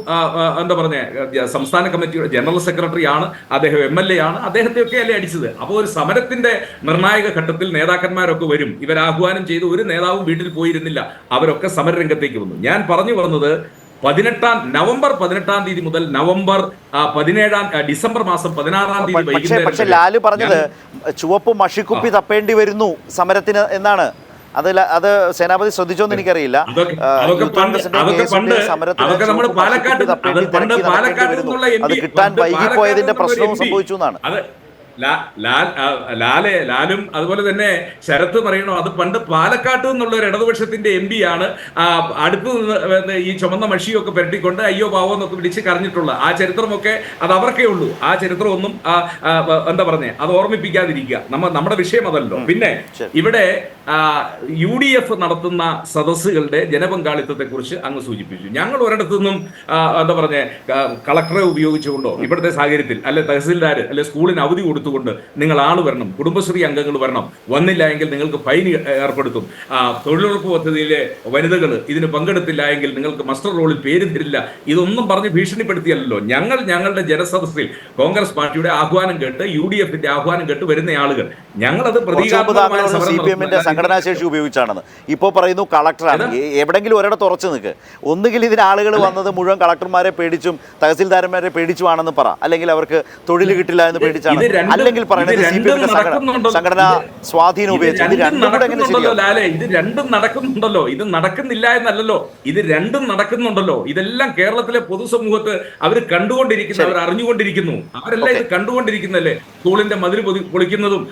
Speaker 3: സംസ്ഥാന കമ്മിറ്റിയുടെ ജനറൽ സെക്രട്ടറി ആണ് അദ്ദേഹം, MLA ആണ്. അദ്ദേഹത്തെയൊക്കെ അല്ലേ അടിച്ചത്. അപ്പോൾ ഒരു സമരത്തിന്റെ നിർണായക ഘട്ടത്തിൽ നേതാക്കന്മാരൊക്കെ വരും. ഇവർ ആഹ്വാനം ചെയ്ത് ഒരു നേതാവും വീട്ടിൽ പോയിരുന്നില്ല, അവരൊക്കെ സമരരംഗത്തേക്ക് വന്നു. ഞാൻ പറഞ്ഞു വന്നത്, നവംബർ 18-ാം തീയതി മുതൽ ഡിസംബർ മാസം 16-ാം തീയതി
Speaker 1: പക്ഷേ ലാല് പറഞ്ഞത് ചുവപ്പ് മഷിക്കുപ്പി തപ്പേണ്ടി വരുന്നു സമരത്തിന് എന്നാണ്. അത് സേനാപതി ശ്രദ്ധിച്ചോന്ന് എനിക്കറിയില്ല. അത് കിട്ടാൻ വൈകിപ്പോയതിന്റെ പ്രശ്നവും സംഭവിച്ചു എന്നാണ്.
Speaker 3: ലാലും അതുപോലെ തന്നെ ശരത്ത് പറയണോ, അത് പണ്ട് പാലക്കാട്ട് നിന്നുള്ള ഒരു ഇടതുപക്ഷത്തിന്റെ MP ആണ് അടുത്ത് നിന്ന് ഈ ചുമന്ന മഷിയൊക്കെ പുരട്ടിക്കൊണ്ട് അയ്യോ പാവോ എന്നൊക്കെ വിളിച്ച് കരഞ്ഞിട്ടുള്ള ആ ചരിത്രമൊക്കെ അത് അവർക്കേ ഉള്ളൂ. ആ ചരിത്രം ഒന്നും അത് ഓർമ്മിപ്പിക്കാതിരിക്കുക. നമ്മുടെ വിഷയം അതല്ലോ. പിന്നെ ഇവിടെ UDF നടത്തുന്ന സദസ്സുകളുടെ ജനപങ്കാളിത്തത്തെ കുറിച്ച് അങ്ങ് സൂചിപ്പിച്ചു. ഞങ്ങൾ ഒരിടത്തു നിന്നും കളക്ടറെ ഉപയോഗിച്ചുകൊണ്ടോ ഇവിടുത്തെ സാഹചര്യത്തിൽ അല്ലെ തഹസിൽദാർ അല്ലെ സ്കൂളിന് അവധി കൊടുത്തുകൊണ്ട് നിങ്ങൾ ആള് വരണം, കുടുംബശ്രീ അംഗങ്ങൾ വരണം, വന്നില്ല എങ്കിൽ നിങ്ങൾക്ക് ഫൈൻ ഏർപ്പെടുത്തും, തൊഴിലുറപ്പ് പദ്ധതിയിലെ വനിതകൾ ഇതിന് പങ്കെടുത്തില്ല എങ്കിൽ നിങ്ങൾക്ക് മസ്റ്റർ റോളിൽ പേര് തരില്ല, ഇതൊന്നും പറഞ്ഞ് ഭീഷണിപ്പെടുത്തിയല്ലോ. ഞങ്ങളുടെ ജനസദസ്സിൽ കോൺഗ്രസ് പാർട്ടിയുടെ ആഹ്വാനം കേട്ട് UDFന്റെ ആഹ്വാനം കേട്ട് വരുന്ന ആളുകൾ ഞങ്ങളത്
Speaker 1: CPMന്റെ സംഘടനാശേഷി ഉപയോഗിച്ചാണെന്ന് ഇപ്പോൾ പറയുന്നു. കളക്ടറാണ് എവിടെങ്കിലും ഒരിടത്ത് ഉറച്ചു നിൽക്ക്. ഒന്നുകിൽ ഇതിന് ആളുകൾ വന്നത് മുഴുവൻ കളക്ടർമാരെ പേടിച്ചും തഹസിൽദാരന്മാരെ പേടിച്ചുമാണെന്ന് പറ, അല്ലെങ്കിൽ അവർക്ക് തൊഴിൽ കിട്ടില്ല എന്ന് പേടിച്ചാണ്, അല്ലെങ്കിൽ പറയുന്നത് CPMന്റെ സംഘടനാ സ്വാധീനം ഉപയോഗിച്ച്. ഇത്
Speaker 3: രണ്ടും നടക്കുന്നുണ്ടല്ലോ. ഇത് നടക്കുന്നില്ല എന്നല്ലല്ലോ, ഇത് രണ്ടും നടക്കുന്നുണ്ടല്ലോ. ഇതെല്ലാം കേരളത്തിലെ പൊതുസമൂഹത്ത് അവർ കണ്ടുകൊണ്ടിരിക്കുന്നു, അവർ അറിഞ്ഞുകൊണ്ടിരിക്കുന്നു. അവരെല്ലാം ഇത് കണ്ടുകൊണ്ടിരിക്കുന്നല്ലേ. സ്കൂളിന്റെ മതിൽ പൊളിക്കുന്നതും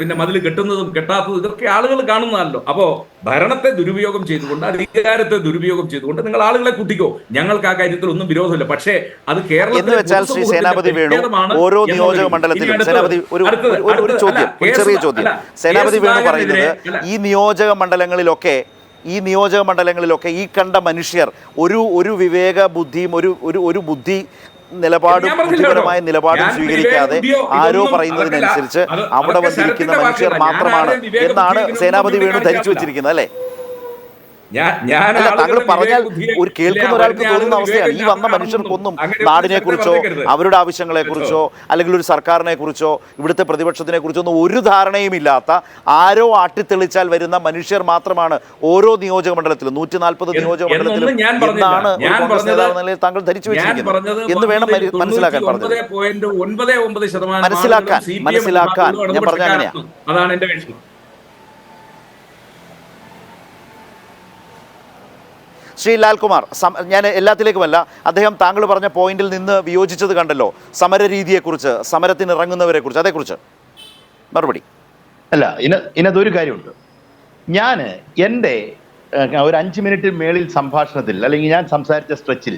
Speaker 3: പിന്നെ മതിൽ കെട്ടുന്നതും കെട്ടാത്തതും ഇതൊക്കെ ആളുകൾ കാണുന്നതല്ലോ. അപ്പോ ഭരണത്തെ ദുരുപയോഗം ചെയ്തുകൊണ്ട്, അധികാരത്തെ ദുരുപയോഗം ചെയ്തുകൊണ്ട് നിങ്ങൾ ആളുകളെ കൂട്ടിക്കോ. ഞങ്ങൾക്ക് ആ കാര്യത്തിൽ ഒന്നും വിരോധമില്ല. പക്ഷേ അത് കേരളത്തിൽ
Speaker 1: സേനാപതി വേണു ഓരോ നിയോജക മണ്ഡലത്തിലും ഒരു ചെറിയ ചോദ്യം സേനാപതി വേണു പറയുന്നത്, ഈ നിയോജക മണ്ഡലങ്ങളിലൊക്കെ ഈ കണ്ട മനുഷ്യർ ഒരു വിവേക ബുദ്ധിയും ഒരു ബുദ്ധി നിലപാടും ബുദ്ധിപരമായ നിലപാടും സ്വീകരിക്കാതെ ആരോ പറയുന്നതിനനുസരിച്ച് അവിടെ വന്നിരിക്കുന്ന മനുഷ്യർ മാത്രമാണ് എന്നാണ് സേനാപതി വേണു ധരിച്ചു വെച്ചിരിക്കുന്നത്, അല്ലേ? താങ്കൾ പറഞ്ഞാൽ ഒരു കേൾക്കുന്ന ഒരാൾക്ക് തോന്നുന്ന അവസ്ഥയാണ്. ഈ വന്ന മനുഷ്യർക്കൊന്നും നാടിനെ കുറിച്ചോ അവരുടെ ആവശ്യങ്ങളെ കുറിച്ചോ അല്ലെങ്കിൽ ഒരു സർക്കാരിനെ കുറിച്ചോ ഇവിടുത്തെ പ്രതിപക്ഷത്തിനെ കുറിച്ചോ ഒന്നും ഒരു ധാരണയും ഇല്ലാത്ത ആരോ ആട്ടിത്തെളിച്ചാൽ വരുന്ന മനുഷ്യർ മാത്രമാണ് ഓരോ നിയോജക മണ്ഡലത്തിലും 140 നിയോജക മണ്ഡലത്തിലും എന്നാണ് കോൺഗ്രസ് നേതാവ് നിലയിൽ താങ്കൾ ധരിച്ചു വെച്ചിരിക്കുന്നത് എന്ന് വേണം മനസ്സിലാക്കാൻ. മനസ്സിലാക്കാൻ ഞാൻ പറഞ്ഞ അങ്ങനെയാ.
Speaker 3: അതാണ് എന്റെ വിഷയം.
Speaker 1: ശ്രീ ലാൽകുമാർ, ഞാൻ എല്ലാത്തിലേക്കുമല്ല, അദ്ദേഹം താങ്കൾ പറഞ്ഞ പോയിന്റിൽ നിന്ന് വിയോജിച്ചത് കണ്ടല്ലോ, സമര രീതിയെക്കുറിച്ച്, സമരത്തിന് ഇറങ്ങുന്നവരെ കുറിച്ച്, അതേക്കുറിച്ച് മറുപടി.
Speaker 4: അല്ല, ഇതിനകത്തൊരു കാര്യമുണ്ട്. ഞാൻ എൻ്റെ ഒരു 5 മിനിറ്റ് മേളിൽ സംഭാഷണത്തിൽ അല്ലെങ്കിൽ ഞാൻ സംസാരിച്ച സ്ട്രെച്ചിൽ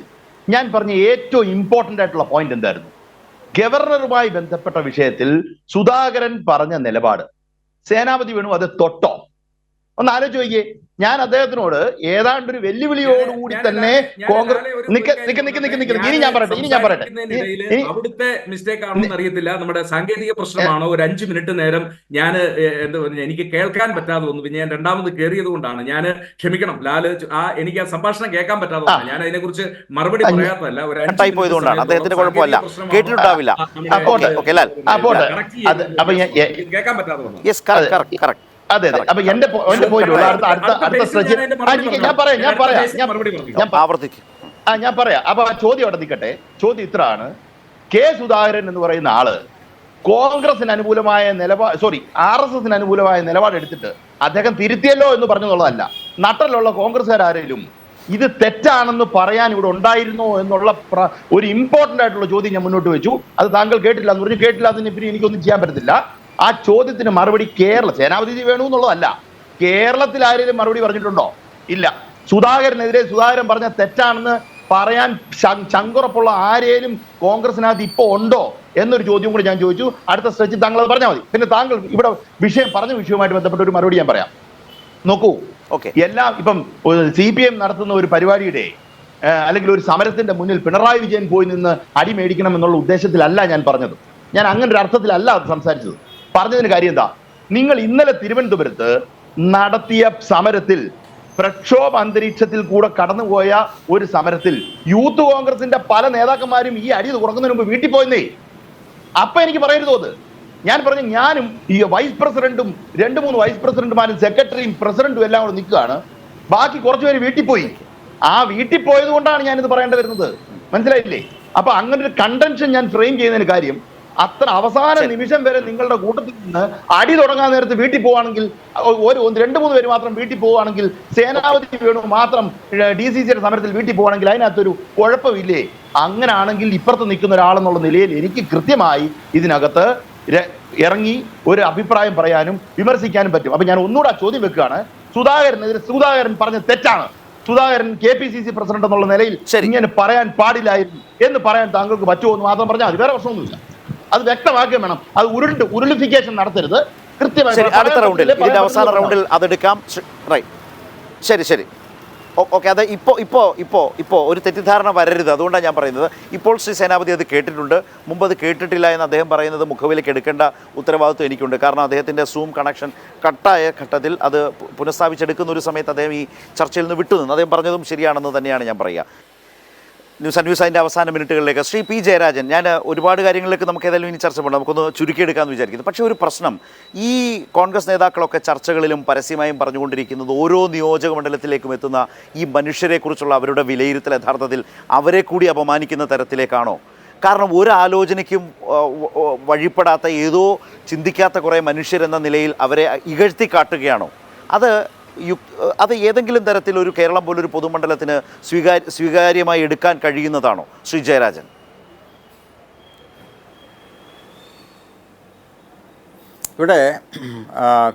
Speaker 4: ഞാൻ പറഞ്ഞ ഏറ്റവും ഇമ്പോർട്ടന്റ് ആയിട്ടുള്ള പോയിന്റ് എന്തായിരുന്നു? ഗവർണറുമായി ബന്ധപ്പെട്ട വിഷയത്തിൽ സുധാകരൻ പറഞ്ഞ നിലപാട് സേനാപതി വേണു അത് തൊട്ടോ? ഒന്ന് ആലോചിച്ച് നോക്കിയേ. ഞാൻ അദ്ദേഹത്തിനോട് ഏതാണ്ട് ഒരു വെല്ലുവിളിയോടുകൂടി തന്നെ ഇനി ഞാൻ പറയട്ടെ
Speaker 3: അവിടുത്തെ മിസ്റ്റേക്ക് ആണോ എന്ന് അറിയത്തില്ല, നമ്മുടെ സാങ്കേതിക പ്രശ്നമാണോ, ഒരു 5 മിനിറ്റ് നേരം ഞാൻ എനിക്ക് കേൾക്കാൻ പറ്റാതെ വന്നു. പിന്നെ ഞാൻ രണ്ടാമത് കയറിയത് കൊണ്ടാണ്. ഞാൻ ക്ഷമിക്കണം ലാല്, എനിക്ക് ആ സംഭാഷണം കേൾക്കാൻ പറ്റാതെ വന്നു. ഞാൻ അതിനെക്കുറിച്ച് മറുപടി പറയാത്തതല്ല, ഒരു 5
Speaker 1: പോയതുകൊണ്ടാണ്. അദ്ദേഹത്തിന് കുഴപ്പമില്ല, കേട്ടിട്ടുണ്ടാവില്ല.
Speaker 3: കേൾക്കാൻ പറ്റാതെ വന്നു.
Speaker 4: അതെ. അപ്പൊ എന്റെ പോയിന്റ് ഞാൻ പറയാം. അപ്പൊ ആ ചോദ്യം അവിടെ നിൽക്കട്ടെ. ചോദ്യം ഇത്രയാണ്: കെ സുധാകരൻ എന്ന് പറയുന്ന ആള് കോൺഗ്രസിന് അനുകൂലമായ RSSന് അനുകൂലമായ നിലപാടെടുത്തിട്ട് അദ്ദേഹം തിരുത്തിയല്ലോ എന്ന് പറഞ്ഞുള്ളതല്ല. നട്ടലുള്ള കോൺഗ്രസ്സുകാരെങ്കിലും ഇത് തെറ്റാണെന്ന് പറയാൻ ഇവിടെ ഉണ്ടായിരുന്നോ എന്നുള്ള ഒരു ഇമ്പോർട്ടന്റ് ആയിട്ടുള്ള ചോദ്യം ഞാൻ മുന്നോട്ട് വെച്ചു. അത് താങ്കൾ കേട്ടില്ല എന്ന് പറഞ്ഞു. കേട്ടില്ലാത്തതിന് പിന്നെ എനിക്കൊന്നും ചെയ്യാൻ പറ്റത്തില്ല. ആ ചോദ്യത്തിന് മറുപടി സേനാപതി വേണു എന്നുള്ളതല്ല, കേരളത്തിൽ ആരെങ്കിലും മറുപടി പറഞ്ഞിട്ടുണ്ടോ? ഇല്ല. സുധാകരനെതിരെ സുധാകരൻ പറഞ്ഞ തെറ്റാണെന്ന് പറയാൻ ചങ്കുറപ്പുള്ള ആരേലും കോൺഗ്രസിനകത്ത് ഇപ്പൊ ഉണ്ടോ എന്നൊരു ചോദ്യം കൂടി ഞാൻ ചോദിച്ചു. അടുത്ത സ്ട്രെച്ചിൽ താങ്കൾ അത് പറഞ്ഞാൽ മതി. പിന്നെ താങ്കൾ ഇവിടെ പറഞ്ഞ വിഷയവുമായിട്ട് ബന്ധപ്പെട്ട ഒരു മറുപടി ഞാൻ പറയാം. നോക്കൂ, എല്ലാം ഇപ്പം CPM നടത്തുന്ന ഒരു പരിപാടിയുടെ അല്ലെങ്കിൽ ഒരു സമരത്തിന്റെ മുന്നിൽ പിണറായി വിജയൻ പോയി നിന്ന് അടി മേടിക്കണം എന്നുള്ള ഉദ്ദേശത്തിലല്ല ഞാൻ പറഞ്ഞത്. ഞാൻ അങ്ങനെ ഒരു അർത്ഥത്തിലല്ല അത് സംസാരിച്ചത്. പറഞ്ഞതിന് കാര്യം എന്താ? നിങ്ങൾ ഇന്നലെ തിരുവനന്തപുരത്ത് നടത്തിയ സമരത്തിൽ, പ്രക്ഷോഭ അന്തരീക്ഷത്തിൽ കൂടെ കടന്നുപോയ ഒരു സമരത്തിൽ യൂത്ത് കോൺഗ്രസിന്റെ പല നേതാക്കന്മാരും ഈ അടി തുറക്കുന്നതിന് മുമ്പ് വീട്ടിൽ പോയെന്നേ. അപ്പൊ എനിക്ക് പറയരുതോ അത്? ഞാൻ പറഞ്ഞു, ഞാനും ഈ വൈസ് പ്രസിഡന്റും 2-3 വൈസ് പ്രസിഡന്റുമാരും സെക്രട്ടറിയും പ്രസിഡന്റും എല്ലാം കൂടെ നിൽക്കുകയാണ്. ബാക്കി കുറച്ചുപേര് വീട്ടിൽ പോയി. ആ വീട്ടിൽ പോയത് കൊണ്ടാണ് ഞാനിത് പറയേണ്ടി വരുന്നത്. മനസ്സിലായില്ലേ? അപ്പൊ അങ്ങനെ ഒരു കണ്ടൻഷൻ ഞാൻ ഫ്രെയിം ചെയ്യുന്നതിന് കാര്യം, അത്ര അവസാന നിമിഷം വരെ നിങ്ങളുടെ കൂട്ടത്തിൽ നിന്ന് അടി തുടങ്ങാൻ നേരത്ത് വീട്ടിൽ പോവുകയാണെങ്കിൽ, 2-3 പേര് മാത്രം വീട്ടിൽ പോവുകയാണെങ്കിൽ, സേനാപതി വേണു മാത്രം DCCയുടെ സമരത്തിൽ വീട്ടിൽ പോവുകയാണെങ്കിൽ അതിനകത്തൊരു കുഴപ്പമില്ലേ? അങ്ങനാണെങ്കിൽ ഇപ്പുറത്ത് നിൽക്കുന്ന ഒരാളെന്നുള്ള നിലയിൽ എനിക്ക് കൃത്യമായി ഇതിനകത്ത് ഇറങ്ങി ഒരു അഭിപ്രായം പറയാനും വിമർശിക്കാനും പറ്റും. അപ്പൊ ഞാൻ ഒന്നുകൂടെ ചോദ്യം വെക്കുകയാണ്: സുധാകരൻ പറഞ്ഞ തെറ്റാണ്, സുധാകരൻ KPCC പ്രസിഡന്റ് എന്നുള്ള നിലയിൽ ഇങ്ങനെ പറയാൻ പാടില്ലായിരുന്നു എന്ന് പറയാൻ താങ്കൾക്ക് പറ്റുമോ എന്ന് മാത്രം പറഞ്ഞാൽ മതി. വേറെ പ്രശ്നമൊന്നുമില്ല. അത് വ്യക്തമാക്കുകയും വേണം. അത് ഉരുളിഫിക്കേഷൻ നടത്തരുത്. കൃത്യമായി
Speaker 1: അടുത്ത റൗണ്ടിൽ, ഇതിന്റെ അവസാന റൗണ്ടിൽ അതെടുക്കാം. ശരി. ഓക്കെ. അത് ഇപ്പോൾ ഒരു തെറ്റിദ്ധാരണ വരരുത്, അതുകൊണ്ടാണ് ഞാൻ പറയുന്നത്. ഇപ്പോൾ ശ്രീ സേനാപതി അത് കേട്ടിട്ടുണ്ട്, മുമ്പ് അത് കേട്ടിട്ടില്ല എന്ന് അദ്ദേഹം പറയുന്നത് മുഖവിലേക്ക് എടുക്കേണ്ട ഉത്തരവാദിത്വം എനിക്കുണ്ട്. കാരണം അദ്ദേഹത്തിൻ്റെ സൂം കണക്ഷൻ കട്ടായ ഘട്ടത്തിൽ അത് പുനഃസ്ഥാപിച്ചെടുക്കുന്ന ഒരു സമയത്ത് അദ്ദേഹം ഈ ചർച്ചയിൽ നിന്ന് വിട്ടുനിന്നു. അദ്ദേഹം പറഞ്ഞതും ശരിയാണെന്ന് തന്നെയാണ് ഞാൻ പറയുക. ന്യൂസ് ആൻഡ് വ്യൂസ് അതിൻ്റെ അവസാന മിനിറ്റുകളിലേക്ക്. ശ്രീ P. ജയരാജൻ, ഞാൻ ഒരുപാട് കാര്യങ്ങളിലേക്ക് നമുക്ക് ഏതായാലും ഇനി ചർച്ച ചെയ്യണം, നമുക്കൊന്ന് ചുരുക്കിയെടുക്കാമെന്ന് വിചാരിക്കുന്നു. പക്ഷേ ഒരു പ്രശ്നം, ഈ കോൺഗ്രസ് നേതാക്കളൊക്കെ ചർച്ചകളിലും പരസ്യമായും പറഞ്ഞുകൊണ്ടിരിക്കുന്നത് ഓരോ നിയോജക മണ്ഡലത്തിലേക്കും എത്തുന്ന ഈ മനുഷ്യരെക്കുറിച്ചുള്ള അവരുടെ വിലയിരുത്തൽ യഥാർത്ഥത്തിൽ അവരെ കൂടി അപമാനിക്കുന്ന തരത്തിലേക്കാണോ? കാരണം ഒരു ആലോചനയ്ക്കും വഴിപ്പെടാത്ത, ഏതോ ചിന്തിക്കാത്ത കുറേ മനുഷ്യരെന്ന നിലയിൽ അവരെ ഇകഴ്ത്തി കാട്ടുകയാണോ? അത് ഏതെങ്കിലും തരത്തിൽ ഒരു കേരളം പോലൊരു പൊതുമണ്ഡലത്തിന് സ്വീകാര്യമായി എടുക്കാൻ കഴിയുന്നതാണോ ശ്രീ ജയരാജൻ?
Speaker 2: ഇവിടെ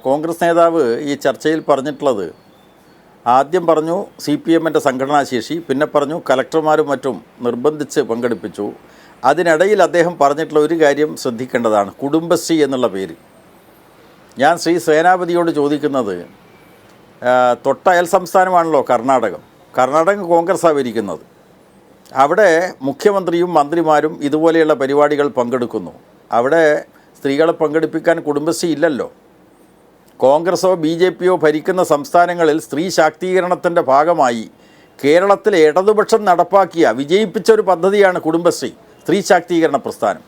Speaker 2: കോൺഗ്രസ് നേതാവ് ഈ ചർച്ചയിൽ പറഞ്ഞിട്ടുള്ളത്, ആദ്യം പറഞ്ഞു CPMൻ്റെ സംഘടനാശേഷി, പിന്നെ പറഞ്ഞു കലക്ടർമാരും മറ്റും നിർബന്ധിച്ച് പങ്കെടുപ്പിച്ചു. അതിനിടയിൽ അദ്ദേഹം പറഞ്ഞിട്ടുള്ള ഒരു കാര്യം ശ്രദ്ധിക്കേണ്ടതാണ്, കുടുംബശ്രീ എന്നുള്ള പേര്. ഞാൻ ശ്രീ സേനാപതിയോട് ചോദിക്കുന്നത്, തൊട്ട അയൽ സംസ്ഥാനമാണല്ലോ കർണാടകം കോൺഗ്രസ്സാണ് ഭരിക്കുന്നത്. അവിടെ മുഖ്യമന്ത്രിയും മന്ത്രിമാരും ഇതുപോലെയുള്ള പരിപാടികൾ പങ്കെടുക്കുന്നു. അവിടെ സ്ത്രീകളെ പങ്കെടുപ്പിക്കാൻ കുടുംബശ്രീ ഇല്ലല്ലോ. കോൺഗ്രസോ BJPയോ ഭരിക്കുന്ന സംസ്ഥാനങ്ങളിൽ സ്ത്രീ ശാക്തീകരണത്തിൻ്റെ ഭാഗമായി കേരളത്തിലെ ഇടതുപക്ഷം വിജയിപ്പിച്ച ഒരു പദ്ധതിയാണ് കുടുംബശ്രീ, സ്ത്രീ ശാക്തീകരണ പ്രസ്ഥാനം.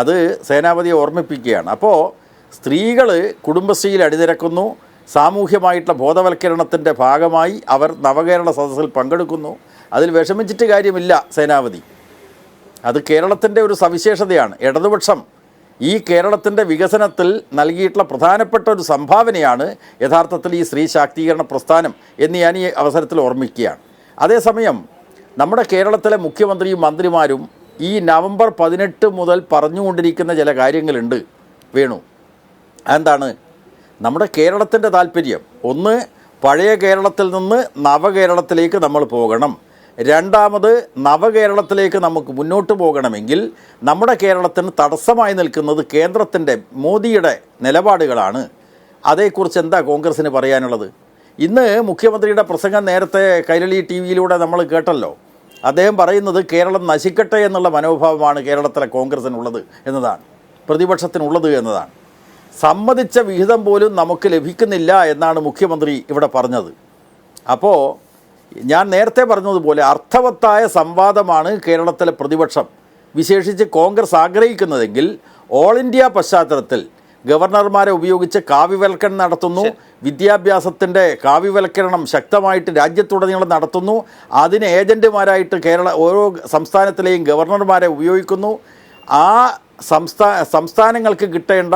Speaker 2: അത് സേനാപതിയെ ഓർമ്മിപ്പിക്കുകയാണ്. അപ്പോൾ സ്ത്രീകൾ കുടുംബശ്രീയിൽ അണിനിരക്കുന്നു, സാമൂഹ്യമായിട്ടുള്ള ബോധവൽക്കരണത്തിൻ്റെ ഭാഗമായി അവർ നവകേരള സദസ്സിൽ പങ്കെടുക്കുന്നു. അതിൽ വിഷമിച്ചിട്ട് കാര്യമില്ല സേനാപതി. അത് കേരളത്തിൻ്റെ ഒരു സവിശേഷതയാണ്. ഇടതുപക്ഷം ഈ കേരളത്തിൻ്റെ വികസനത്തിൽ നൽകിയിട്ടുള്ള പ്രധാനപ്പെട്ട ഒരു സംഭാവനയാണ് യഥാർത്ഥത്തിൽ ഈ സ്ത്രീ ശാക്തീകരണ പ്രസ്ഥാനം എന്ന് ഞാൻ ഈ അവസരത്തിൽ ഓർമ്മിക്കുകയാണ്. അതേസമയം നമ്മുടെ കേരളത്തിലെ മുഖ്യമന്ത്രിയും മന്ത്രിമാരും ഈ നവംബർ 18 മുതൽ പറഞ്ഞുകൊണ്ടിരിക്കുന്ന ചില കാര്യങ്ങളുണ്ട് വേണു. അതെന്താണ്? നമ്മുടെ കേരളത്തിൻ്റെ താല്പര്യം, ഒന്ന് പഴയ കേരളത്തിൽ നിന്ന് നവകേരളത്തിലേക്ക് നമ്മൾ പോകണം. രണ്ടാമത്, നവകേരളത്തിലേക്ക് നമുക്ക് മുന്നോട്ട് പോകണമെങ്കിൽ നമ്മുടെ കേരളത്തിന് തടസ്സമായി നിൽക്കുന്നത് കേന്ദ്രത്തിൻ്റെ മോദിയുടെ നിലപാടുകളാണ്. അതേക്കുറിച്ച് എന്താ കോൺഗ്രസ്സിന് പറയാനുള്ളത്? ഇന്ന് മുഖ്യമന്ത്രിയുടെ പ്രസംഗം നേരത്തെ കൈരളി ടി വിയിലൂടെ നമ്മൾ കേട്ടല്ലോ. അദ്ദേഹം പറയുന്നത് കേരളം നശിക്കട്ടെ എന്നുള്ള മനോഭാവമാണ് കേരളത്തിലെ കോൺഗ്രസ്സിനുള്ളത് എന്നതാണ്, പ്രതിപക്ഷത്തിനുള്ളത് എന്നതാണ്. സമ്മതിച്ച വിഹിതം പോലും നമുക്ക് ലഭിക്കുന്നില്ല എന്നാണ് മുഖ്യമന്ത്രി ഇവിടെ പറഞ്ഞത്. അപ്പോൾ ഞാൻ നേരത്തെ പറഞ്ഞതുപോലെ അർത്ഥവത്തായ സംവാദമാണ് കേരളത്തിലെ പ്രതിപക്ഷം, വിശേഷിച്ച് കോൺഗ്രസ് ആഗ്രഹിക്കുന്നതെങ്കിൽ ഓൾ ഇന്ത്യ പശ്ചാത്തലത്തിൽ ഗവർണർമാരെ ഉപയോഗിച്ച് കാവ്യവൽക്കരണം നടത്തുന്നു, വിദ്യാഭ്യാസത്തിൻ്റെ കാവ്യവൽക്കരണം ശക്തമായിട്ട് രാജ്യത്തുടനീളം നടത്തുന്നു, അതിന് ഏജൻറ്റുമാരായിട്ട് ഓരോ സംസ്ഥാനത്തിലെയും ഗവർണർമാരെ ഉപയോഗിക്കുന്നു. ആ സംസ്ഥാനങ്ങൾക്ക് കിട്ടേണ്ട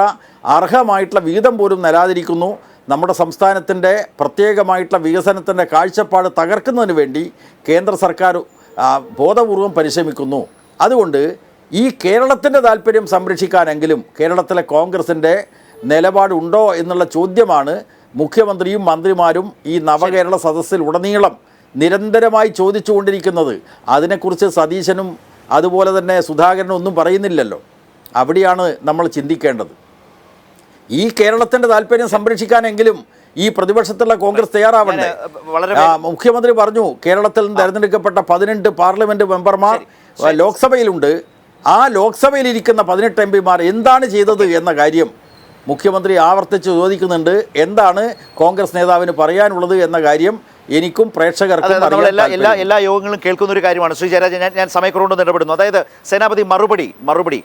Speaker 2: അർഹമായിട്ടുള്ള വീതം പോലും നൽകാതിരിക്കുന്നു. നമ്മുടെ സംസ്ഥാനത്തിൻ്റെ പ്രത്യേകമായിട്ടുള്ള വികസനത്തിൻ്റെ കാഴ്ചപ്പാട് തകർക്കുന്നതിന് വേണ്ടി കേന്ദ്ര സർക്കാർ ബോധപൂർവം പരിശ്രമിക്കുന്നു. അതുകൊണ്ട് ഈ കേരളത്തിൻ്റെ താല്പര്യം സംരക്ഷിക്കാനെങ്കിലും കേരളത്തിലെ കോൺഗ്രസിൻ്റെ നിലപാടുണ്ടോ എന്നുള്ള ചോദ്യമാണ് മുഖ്യമന്ത്രിയും മന്ത്രിമാരും ഈ നവകേരള സദസ്സിൽ ഉടനീളം നിരന്തരമായി ചോദിച്ചുകൊണ്ടിരിക്കുന്നത്. അതിനെക്കുറിച്ച് സതീശനും അതുപോലെ തന്നെ സുധാകരനും ഒന്നും പറയുന്നില്ലല്ലോ. അവിടെയാണ് നമ്മൾ ചിന്തിക്കേണ്ടത്. ഈ കേരളത്തിൻ്റെ താല്പര്യം സംരക്ഷിക്കാനെങ്കിലും ഈ പ്രതിപക്ഷത്തുള്ള കോൺഗ്രസ് തയ്യാറാവണ്ടേ? മുഖ്യമന്ത്രി പറഞ്ഞു കേരളത്തിൽ നിന്ന് തിരഞ്ഞെടുക്കപ്പെട്ട 18 പാർലമെൻറ്റ് മെമ്പർമാർ ലോക്സഭയിലുണ്ട്. ആ ലോക്സഭയിലിരിക്കുന്ന 18 എംപിമാർ എന്താണ് ചെയ്തത് എന്ന കാര്യം മുഖ്യമന്ത്രി ആവർത്തിച്ച് ചോദിക്കുന്നുണ്ട്. എന്താണ് കോൺഗ്രസ് നേതാവിന് പറയാനുള്ളത് എന്ന കാര്യം എനിക്കും പ്രേക്ഷകർക്കും
Speaker 1: എല്ലാ യോഗങ്ങളും കേൾക്കുന്ന ഒരു കാര്യമാണ്. ശ്രീ ജയരാജൻ, ഞാൻ സമയക്കുറവുകൊണ്ട് ഇടപെടുന്നു. അതായത് സേനാപതി മറുപടി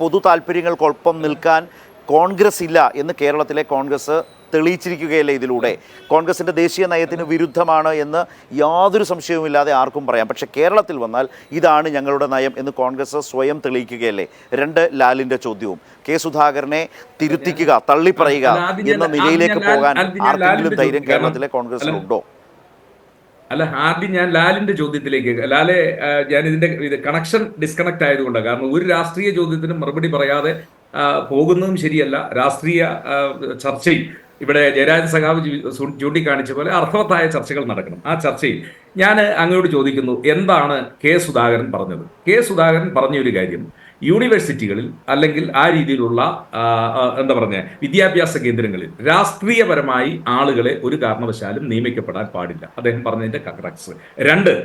Speaker 1: പൊതു താല്പര്യങ്ങൾക്കൊപ്പം നിൽക്കാൻ കോൺഗ്രസ് ഇല്ല എന്ന് കേരളത്തിലെ കോൺഗ്രസ് തെളിയിച്ചിരിക്കുകയല്ലേ ഇതിലൂടെ? കോൺഗ്രസിൻ്റെ ദേശീയ നയത്തിന് വിരുദ്ധമാണ് എന്ന് യാതൊരു സംശയവുമില്ലാതെ ആർക്കും പറയാം. പക്ഷേ കേരളത്തിൽ വന്നാൽ ഇതാണ് ഞങ്ങളുടെ നയം എന്ന് കോൺഗ്രസ് സ്വയം തെളിയിക്കുകയല്ലേ? ലാലിൻ്റെ ചോദ്യവും കെ സുധാകരനെ തിരുത്തിക്കുക, തള്ളിപ്പറയുക എന്ന നിലയിലേക്ക് പോകാൻ ആർക്കെങ്കിലും ധൈര്യം കേരളത്തിലെ കോൺഗ്രസിലുണ്ടോ?
Speaker 3: അല്ല, ആദ്യം ഞാൻ ലാലിന്റെ ചോദ്യത്തിലേക്ക്, ലാലെ, ഞാൻ ഇതിന്റെ കണക്ഷൻ ഡിസ്കണക്ട് ആയതുകൊണ്ടാണ്. കാരണം ഒരു രാഷ്ട്രീയ ചോദ്യത്തിനും മറുപടി പറയാതെ പോകുന്നതും ശരിയല്ല. രാഷ്ട്രീയ ചർച്ചയിൽ ഇവിടെ ജയരാജൻ സഖാവ് ചൂണ്ടിക്കാണിച്ച പോലെ അർത്ഥവത്തായ ചർച്ചകൾ നടക്കണം. ആ ചർച്ചയിൽ ഞാൻ അങ്ങോട്ട് ചോദിക്കുന്നു, എന്താണ് കെ സുധാകരൻ പറഞ്ഞത്? കെ സുധാകരൻ പറഞ്ഞൊരു കാര്യം, യൂണിവേഴ്സിറ്റികളിൽ അല്ലെങ്കിൽ ആ രീതിയിലുള്ള വിദ്യാഭ്യാസ കേന്ദ്രങ്ങളിൽ രാഷ്ട്രീയപരമായി ആളുകളെ ഒരു കാരണവശാലും നിയമിക്കപ്പെടാൻ പാടില്ല. അദ്ദേഹം പറഞ്ഞതിന്റെ കറക്സ്. 2,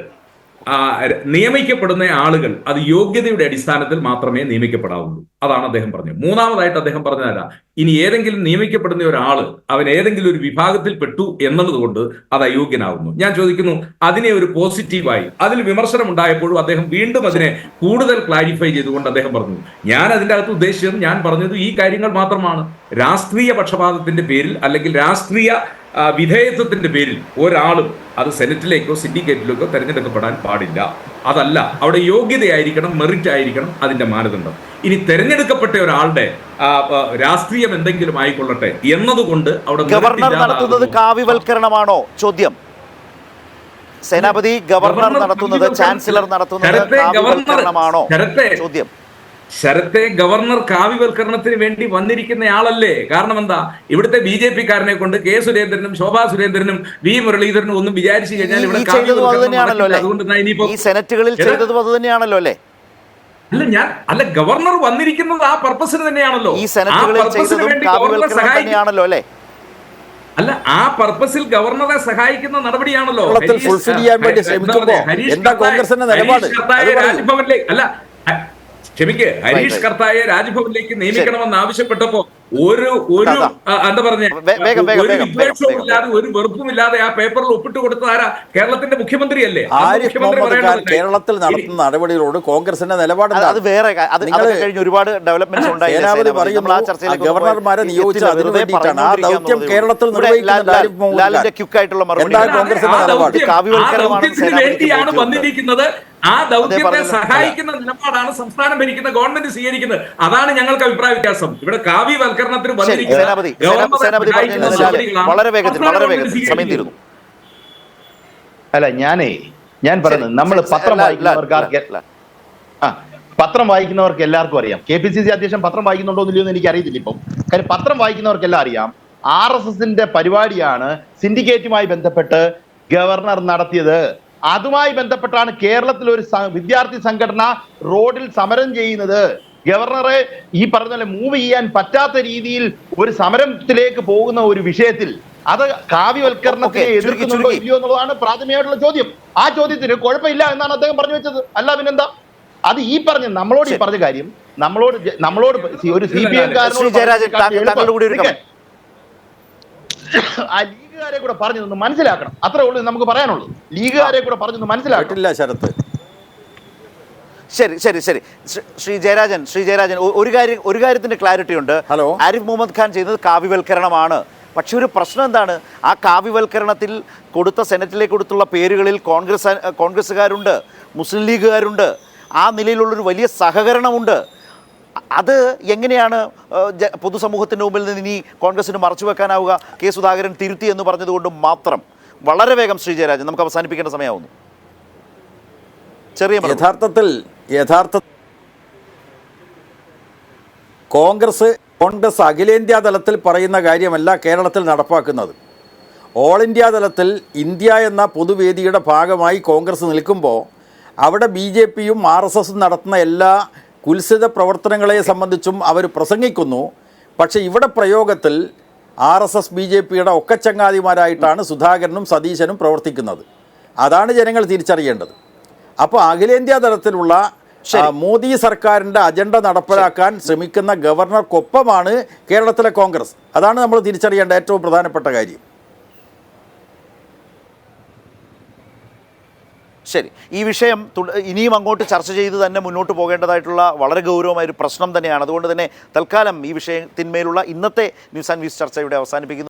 Speaker 3: നിയമിക്കപ്പെടുന്ന ആളുകൾ അത് യോഗ്യതയുടെ അടിസ്ഥാനത്തിൽ മാത്രമേ നിയമിക്കപ്പെടാവുള്ളൂ. അതാണ് അദ്ദേഹം പറഞ്ഞത്. 3ാമതായിട്ട് അദ്ദേഹം പറഞ്ഞതല്ല, ഇനി ഏതെങ്കിലും നിയമിക്കപ്പെടുന്ന ഒരാള് അവൻ ഏതെങ്കിലും ഒരു വിഭാഗത്തിൽ പെട്ടു എന്നുള്ളത് കൊണ്ട് അത് അയോഗ്യനാകുന്നു. ഞാൻ ചോദിക്കുന്നു, അതിനെ ഒരു പോസിറ്റീവായി അതിൽ വിമർശനം ഉണ്ടായപ്പോഴും അദ്ദേഹം വീണ്ടും അതിനെ കൂടുതൽ ക്ലാരിഫൈ ചെയ്തുകൊണ്ട് അദ്ദേഹം പറഞ്ഞു, ഞാൻ അതിൻ്റെ അകത്ത് ഉദ്ദേശിച്ചത്, ഞാൻ പറഞ്ഞത് ഈ കാര്യങ്ങൾ മാത്രമാണ്. രാഷ്ട്രീയ പക്ഷപാതത്തിന്റെ പേരിൽ അല്ലെങ്കിൽ രാഷ്ട്രീയ വിധേയത്വത്തിന്റെ പേരിൽ ഒരാളും അത് സെനറ്റിലേക്കോ സിൻഡിക്കേറ്റിലേക്കോ തെരഞ്ഞെടുക്കപ്പെടാൻ പാടില്ല. അതല്ല, അവിടെ യോഗ്യതയായിരിക്കണം, മെറിറ്റ് ആയിരിക്കണം അതിന്റെ മാനദണ്ഡം. ഇനി തെരഞ്ഞെടുക്കപ്പെട്ട ഒരാളുടെ രാഷ്ട്രീയം എന്തെങ്കിലും ആയിക്കൊള്ളട്ടെ എന്നതുകൊണ്ട് അവിടെ
Speaker 1: ഗവർണർ നടത്തുന്നത് കാവ്യവൽക്കരണമാണോ? ചോദ്യം. സേനാപതി, ഗവർണർ നടത്തുന്നത്, ചാൻസലർ നടത്തുന്നത് കാവ്യവൽക്കരണമാണോ? ചോദ്യം.
Speaker 3: ശരത്തെ, ഗവർണർ കാവ്യവൽക്കരണത്തിന് വേണ്ടി വന്നിരിക്കുന്നയാളല്ലേ? കാരണം എന്താ, ഇവിടുത്തെ BJP കാരനെ കൊണ്ട് കെ സുരേന്ദ്രനും ശോഭാ സുരേന്ദ്രനും വി മുരളീധരനും ഒന്നും വിചാരിച്ചു കഴിഞ്ഞാൽ ഇവിടെ
Speaker 1: സെനറ്റുകളിൽ ചെയ്തതും അത് തന്നെയാണല്ലോ അല്ലേ?
Speaker 3: അല്ല, ഗവർണർ വന്നിരിക്കുന്നത് ആ പർപ്പസിന് തന്നെയാണല്ലോ.
Speaker 1: ഈ സെനറ്റുകളിൽ ചെയ്തതും കാവ്യവൽക്കരണം തന്നെയാണല്ലോ അല്ലേ?
Speaker 3: അല്ല, ആ പർപ്പസിൽ ഗവർണറെ സഹായിക്കുന്ന നടപടിയാണല്ലോ. രാജ്ഭവനിലേക്ക് അല്ല, ക്ഷമിക്ക്, ഹരീഷ് കർത്തായെ രാജ്ഭവനിലേക്ക് നിയമിക്കണമെന്ന് ആവശ്യപ്പെട്ടപ്പോ ഒരു എന്താ പറഞ്ഞ ഒരു വിദ്വേഷവുമില്ലാതെ ഒരു വെറുപ്പുമില്ലാതെ ആ പേപ്പറിൽ ഒപ്പിട്ട് കൊടുത്ത ആരാ? കേരളത്തിന്റെ മുഖ്യമന്ത്രിയല്ലേ?
Speaker 2: കേരളത്തിൽ നടത്തുന്ന നടപടികളോട് കോൺഗ്രസിന്റെ നിലപാട്
Speaker 1: അത് വേറെ. കഴിഞ്ഞ ഒരുപാട് ഡെവലപ്മെന്റ്സ് ഉണ്ടായി. ഗവർണർമാരെ നിയോഗിച്ചത് അതിനു വേണ്ടിയിട്ടാണ്. ആ ദൗത്യം കേരളത്തിൽ നിർവഹിക്കുന്ന ക്യുക്കായിട്ടുള്ള മറുപടി കോൺഗ്രസിന്റെ നിലപാട്
Speaker 3: വേണ്ടിയാണ് വന്നിരിക്കുന്നത്. ആ ദൗത്യത്തെ സഹായിക്കുന്ന നിലപാടാണ് സംസ്ഥാനം ഭരിക്കുന്ന ഗവൺമെന്റ് സ്വീകരിക്കുന്നത്. അതാണ് ഞങ്ങൾക്ക് അഭിപ്രായ വ്യത്യാസം. ഇവിടെ കാവ്യവൽക്കരണത്തിന്
Speaker 1: വളരെ വേഗത്തിൽ സമയം തീരുന്നു.
Speaker 4: അല്ല, ഞാൻ പറയുന്നത്, നമ്മൾ പത്രം വായിക്കുന്നവർക്ക് എല്ലാവർക്കും അറിയാം. KPCC അധ്യക്ഷൻ പത്രം വായിക്കുന്നുണ്ടോ എന്നില്ലയോ എന്ന് എനിക്ക് അറിയത്തില്ല ഇപ്പം. കാര്യം പത്രം വായിക്കുന്നവർക്കെല്ലാം അറിയാം, RSSന്റെ പരിപാടിയാണ് സിൻഡിക്കേറ്റുമായി ബന്ധപ്പെട്ട് ഗവർണർ നടത്തിയത്. അതുമായി ബന്ധപ്പെട്ടാണ് കേരളത്തിൽ ഒരു വിദ്യാർത്ഥി സംഘടന റോഡിൽ സമരം ചെയ്യുന്നത്. ഗവർണറെ ഈ പറഞ്ഞ പോലെ മൂവ് ചെയ്യാൻ പറ്റാത്ത രീതിയിൽ ഒരു സമരത്തിലേക്ക് പോകുന്ന ഒരു വിഷയത്തിൽ അത് കാവ്യവൽക്കരണത്തെ എതിർക്കുന്നുണ്ടോ ഇല്ലയോ എന്നുള്ളതാണ് പ്രാഥമികമായിട്ടുള്ള ചോദ്യം. ആ ചോദ്യത്തിന് കുഴപ്പമില്ല എന്നാണ് അദ്ദേഹം പറഞ്ഞു വെച്ചത്. അല്ല പിന്നെന്താ? അത് ഈ പറഞ്ഞ കാര്യം നമ്മളോട് ഒരു CPM ആ ലീഗുകാരെ കൂടെ പറഞ്ഞതൊന്ന് മനസ്സിലാക്കണം. അത്രേ ഉള്ളൂ നമുക്ക് പറയാനുള്ളൂ. ലീഗുകാരെ കൂടെ പറഞ്ഞൊന്ന് മനസ്സിലാക്കില്ല ശരത്ത്.
Speaker 1: ശരി ശരി ശരി ശ്രീ ജയരാജൻ ഒരു കാര്യത്തിന്റെ ക്ലാരിറ്റി ഉണ്ട്. ആരിഫ് മുഹമ്മദ് ഖാൻ ചെയ്തത് കാവ്യവൽക്കരണമാണ്. പക്ഷെ ഒരു പ്രശ്നം എന്താണ്? ആ കാവ്യവൽക്കരണത്തിൽ സെനറ്റിലേക്ക് കൊടുത്തുള്ള പേരുകളിൽ കോൺഗ്രസ്സുകാരുണ്ട്, മുസ്ലിം ലീഗുകാരുണ്ട്. ആ നിലയിലുള്ളൊരു വലിയ സഹകരണമുണ്ട്. അത് എങ്ങനെയാണ് പൊതുസമൂഹത്തിൻ്റെ മുമ്പിൽ നിന്ന് ഇനി കോൺഗ്രസിന് മറച്ചു വെക്കാനാവുക? കെ സുധാകരൻ തിരുത്തി എന്ന് പറഞ്ഞതുകൊണ്ട് മാത്രം. വളരെ വേഗം ശ്രീ ജയരാജൻ, നമുക്ക് അവസാനിപ്പിക്കേണ്ട സമയമാവുന്നു. ചെറിയ
Speaker 2: യഥാർത്ഥ കോൺഗ്രസ് അഖിലേന്ത്യാ തലത്തിൽ പറയുന്ന കാര്യമല്ല കേരളത്തിൽ നടപ്പാക്കുന്നത്. ഓൾ ഇന്ത്യ തലത്തിൽ ഇന്ത്യ എന്ന പൊതുവേദിയുടെ ഭാഗമായി കോൺഗ്രസ് നിൽക്കുമ്പോൾ അവിടെ BJPയും RSSും നടത്തുന്ന എല്ലാ കുൽസിത പ്രവർത്തനങ്ങളെ സംബന്ധിച്ചും അവർ പ്രസംഗിക്കുന്നു. പക്ഷേ ഇവിടെ പ്രയോഗത്തിൽ RSS BJPയുടെ ഒക്കച്ചങ്ങാതിമാരായിട്ടാണ് സുധാകരനും സതീശനും പ്രവർത്തിക്കുന്നത്. അതാണ് ജനങ്ങൾ തിരിച്ചറിയേണ്ടത്. അപ്പോൾ അഖിലേന്ത്യാ തലത്തിലുള്ള മോദി സർക്കാരിൻ്റെ അജണ്ട നടപ്പിലാക്കാൻ ശ്രമിക്കുന്ന ഗവർണർക്കൊപ്പമാണ് കേരളത്തിലെ കോൺഗ്രസ്. അതാണ് നമ്മൾ തിരിച്ചറിയേണ്ട ഏറ്റവും പ്രധാനപ്പെട്ട കാര്യം.
Speaker 1: ശരി, ഈ വിഷയം ഇനിയും അങ്ങോട്ട് ചർച്ച ചെയ്ത് തന്നെ മുന്നോട്ട് പോകേണ്ടതായിട്ടുള്ള വളരെ ഗൗരവമായൊരു പ്രശ്നം തന്നെയാണ്. അതുകൊണ്ട് തന്നെ തൽക്കാലം ഈ വിഷയത്തിന്മേലുള്ള ഇന്നത്തെ ന്യൂസ് ആൻഡ് വ്യൂസ് ചർച്ച ഇവിടെ അവസാനിപ്പിക്കുന്നു.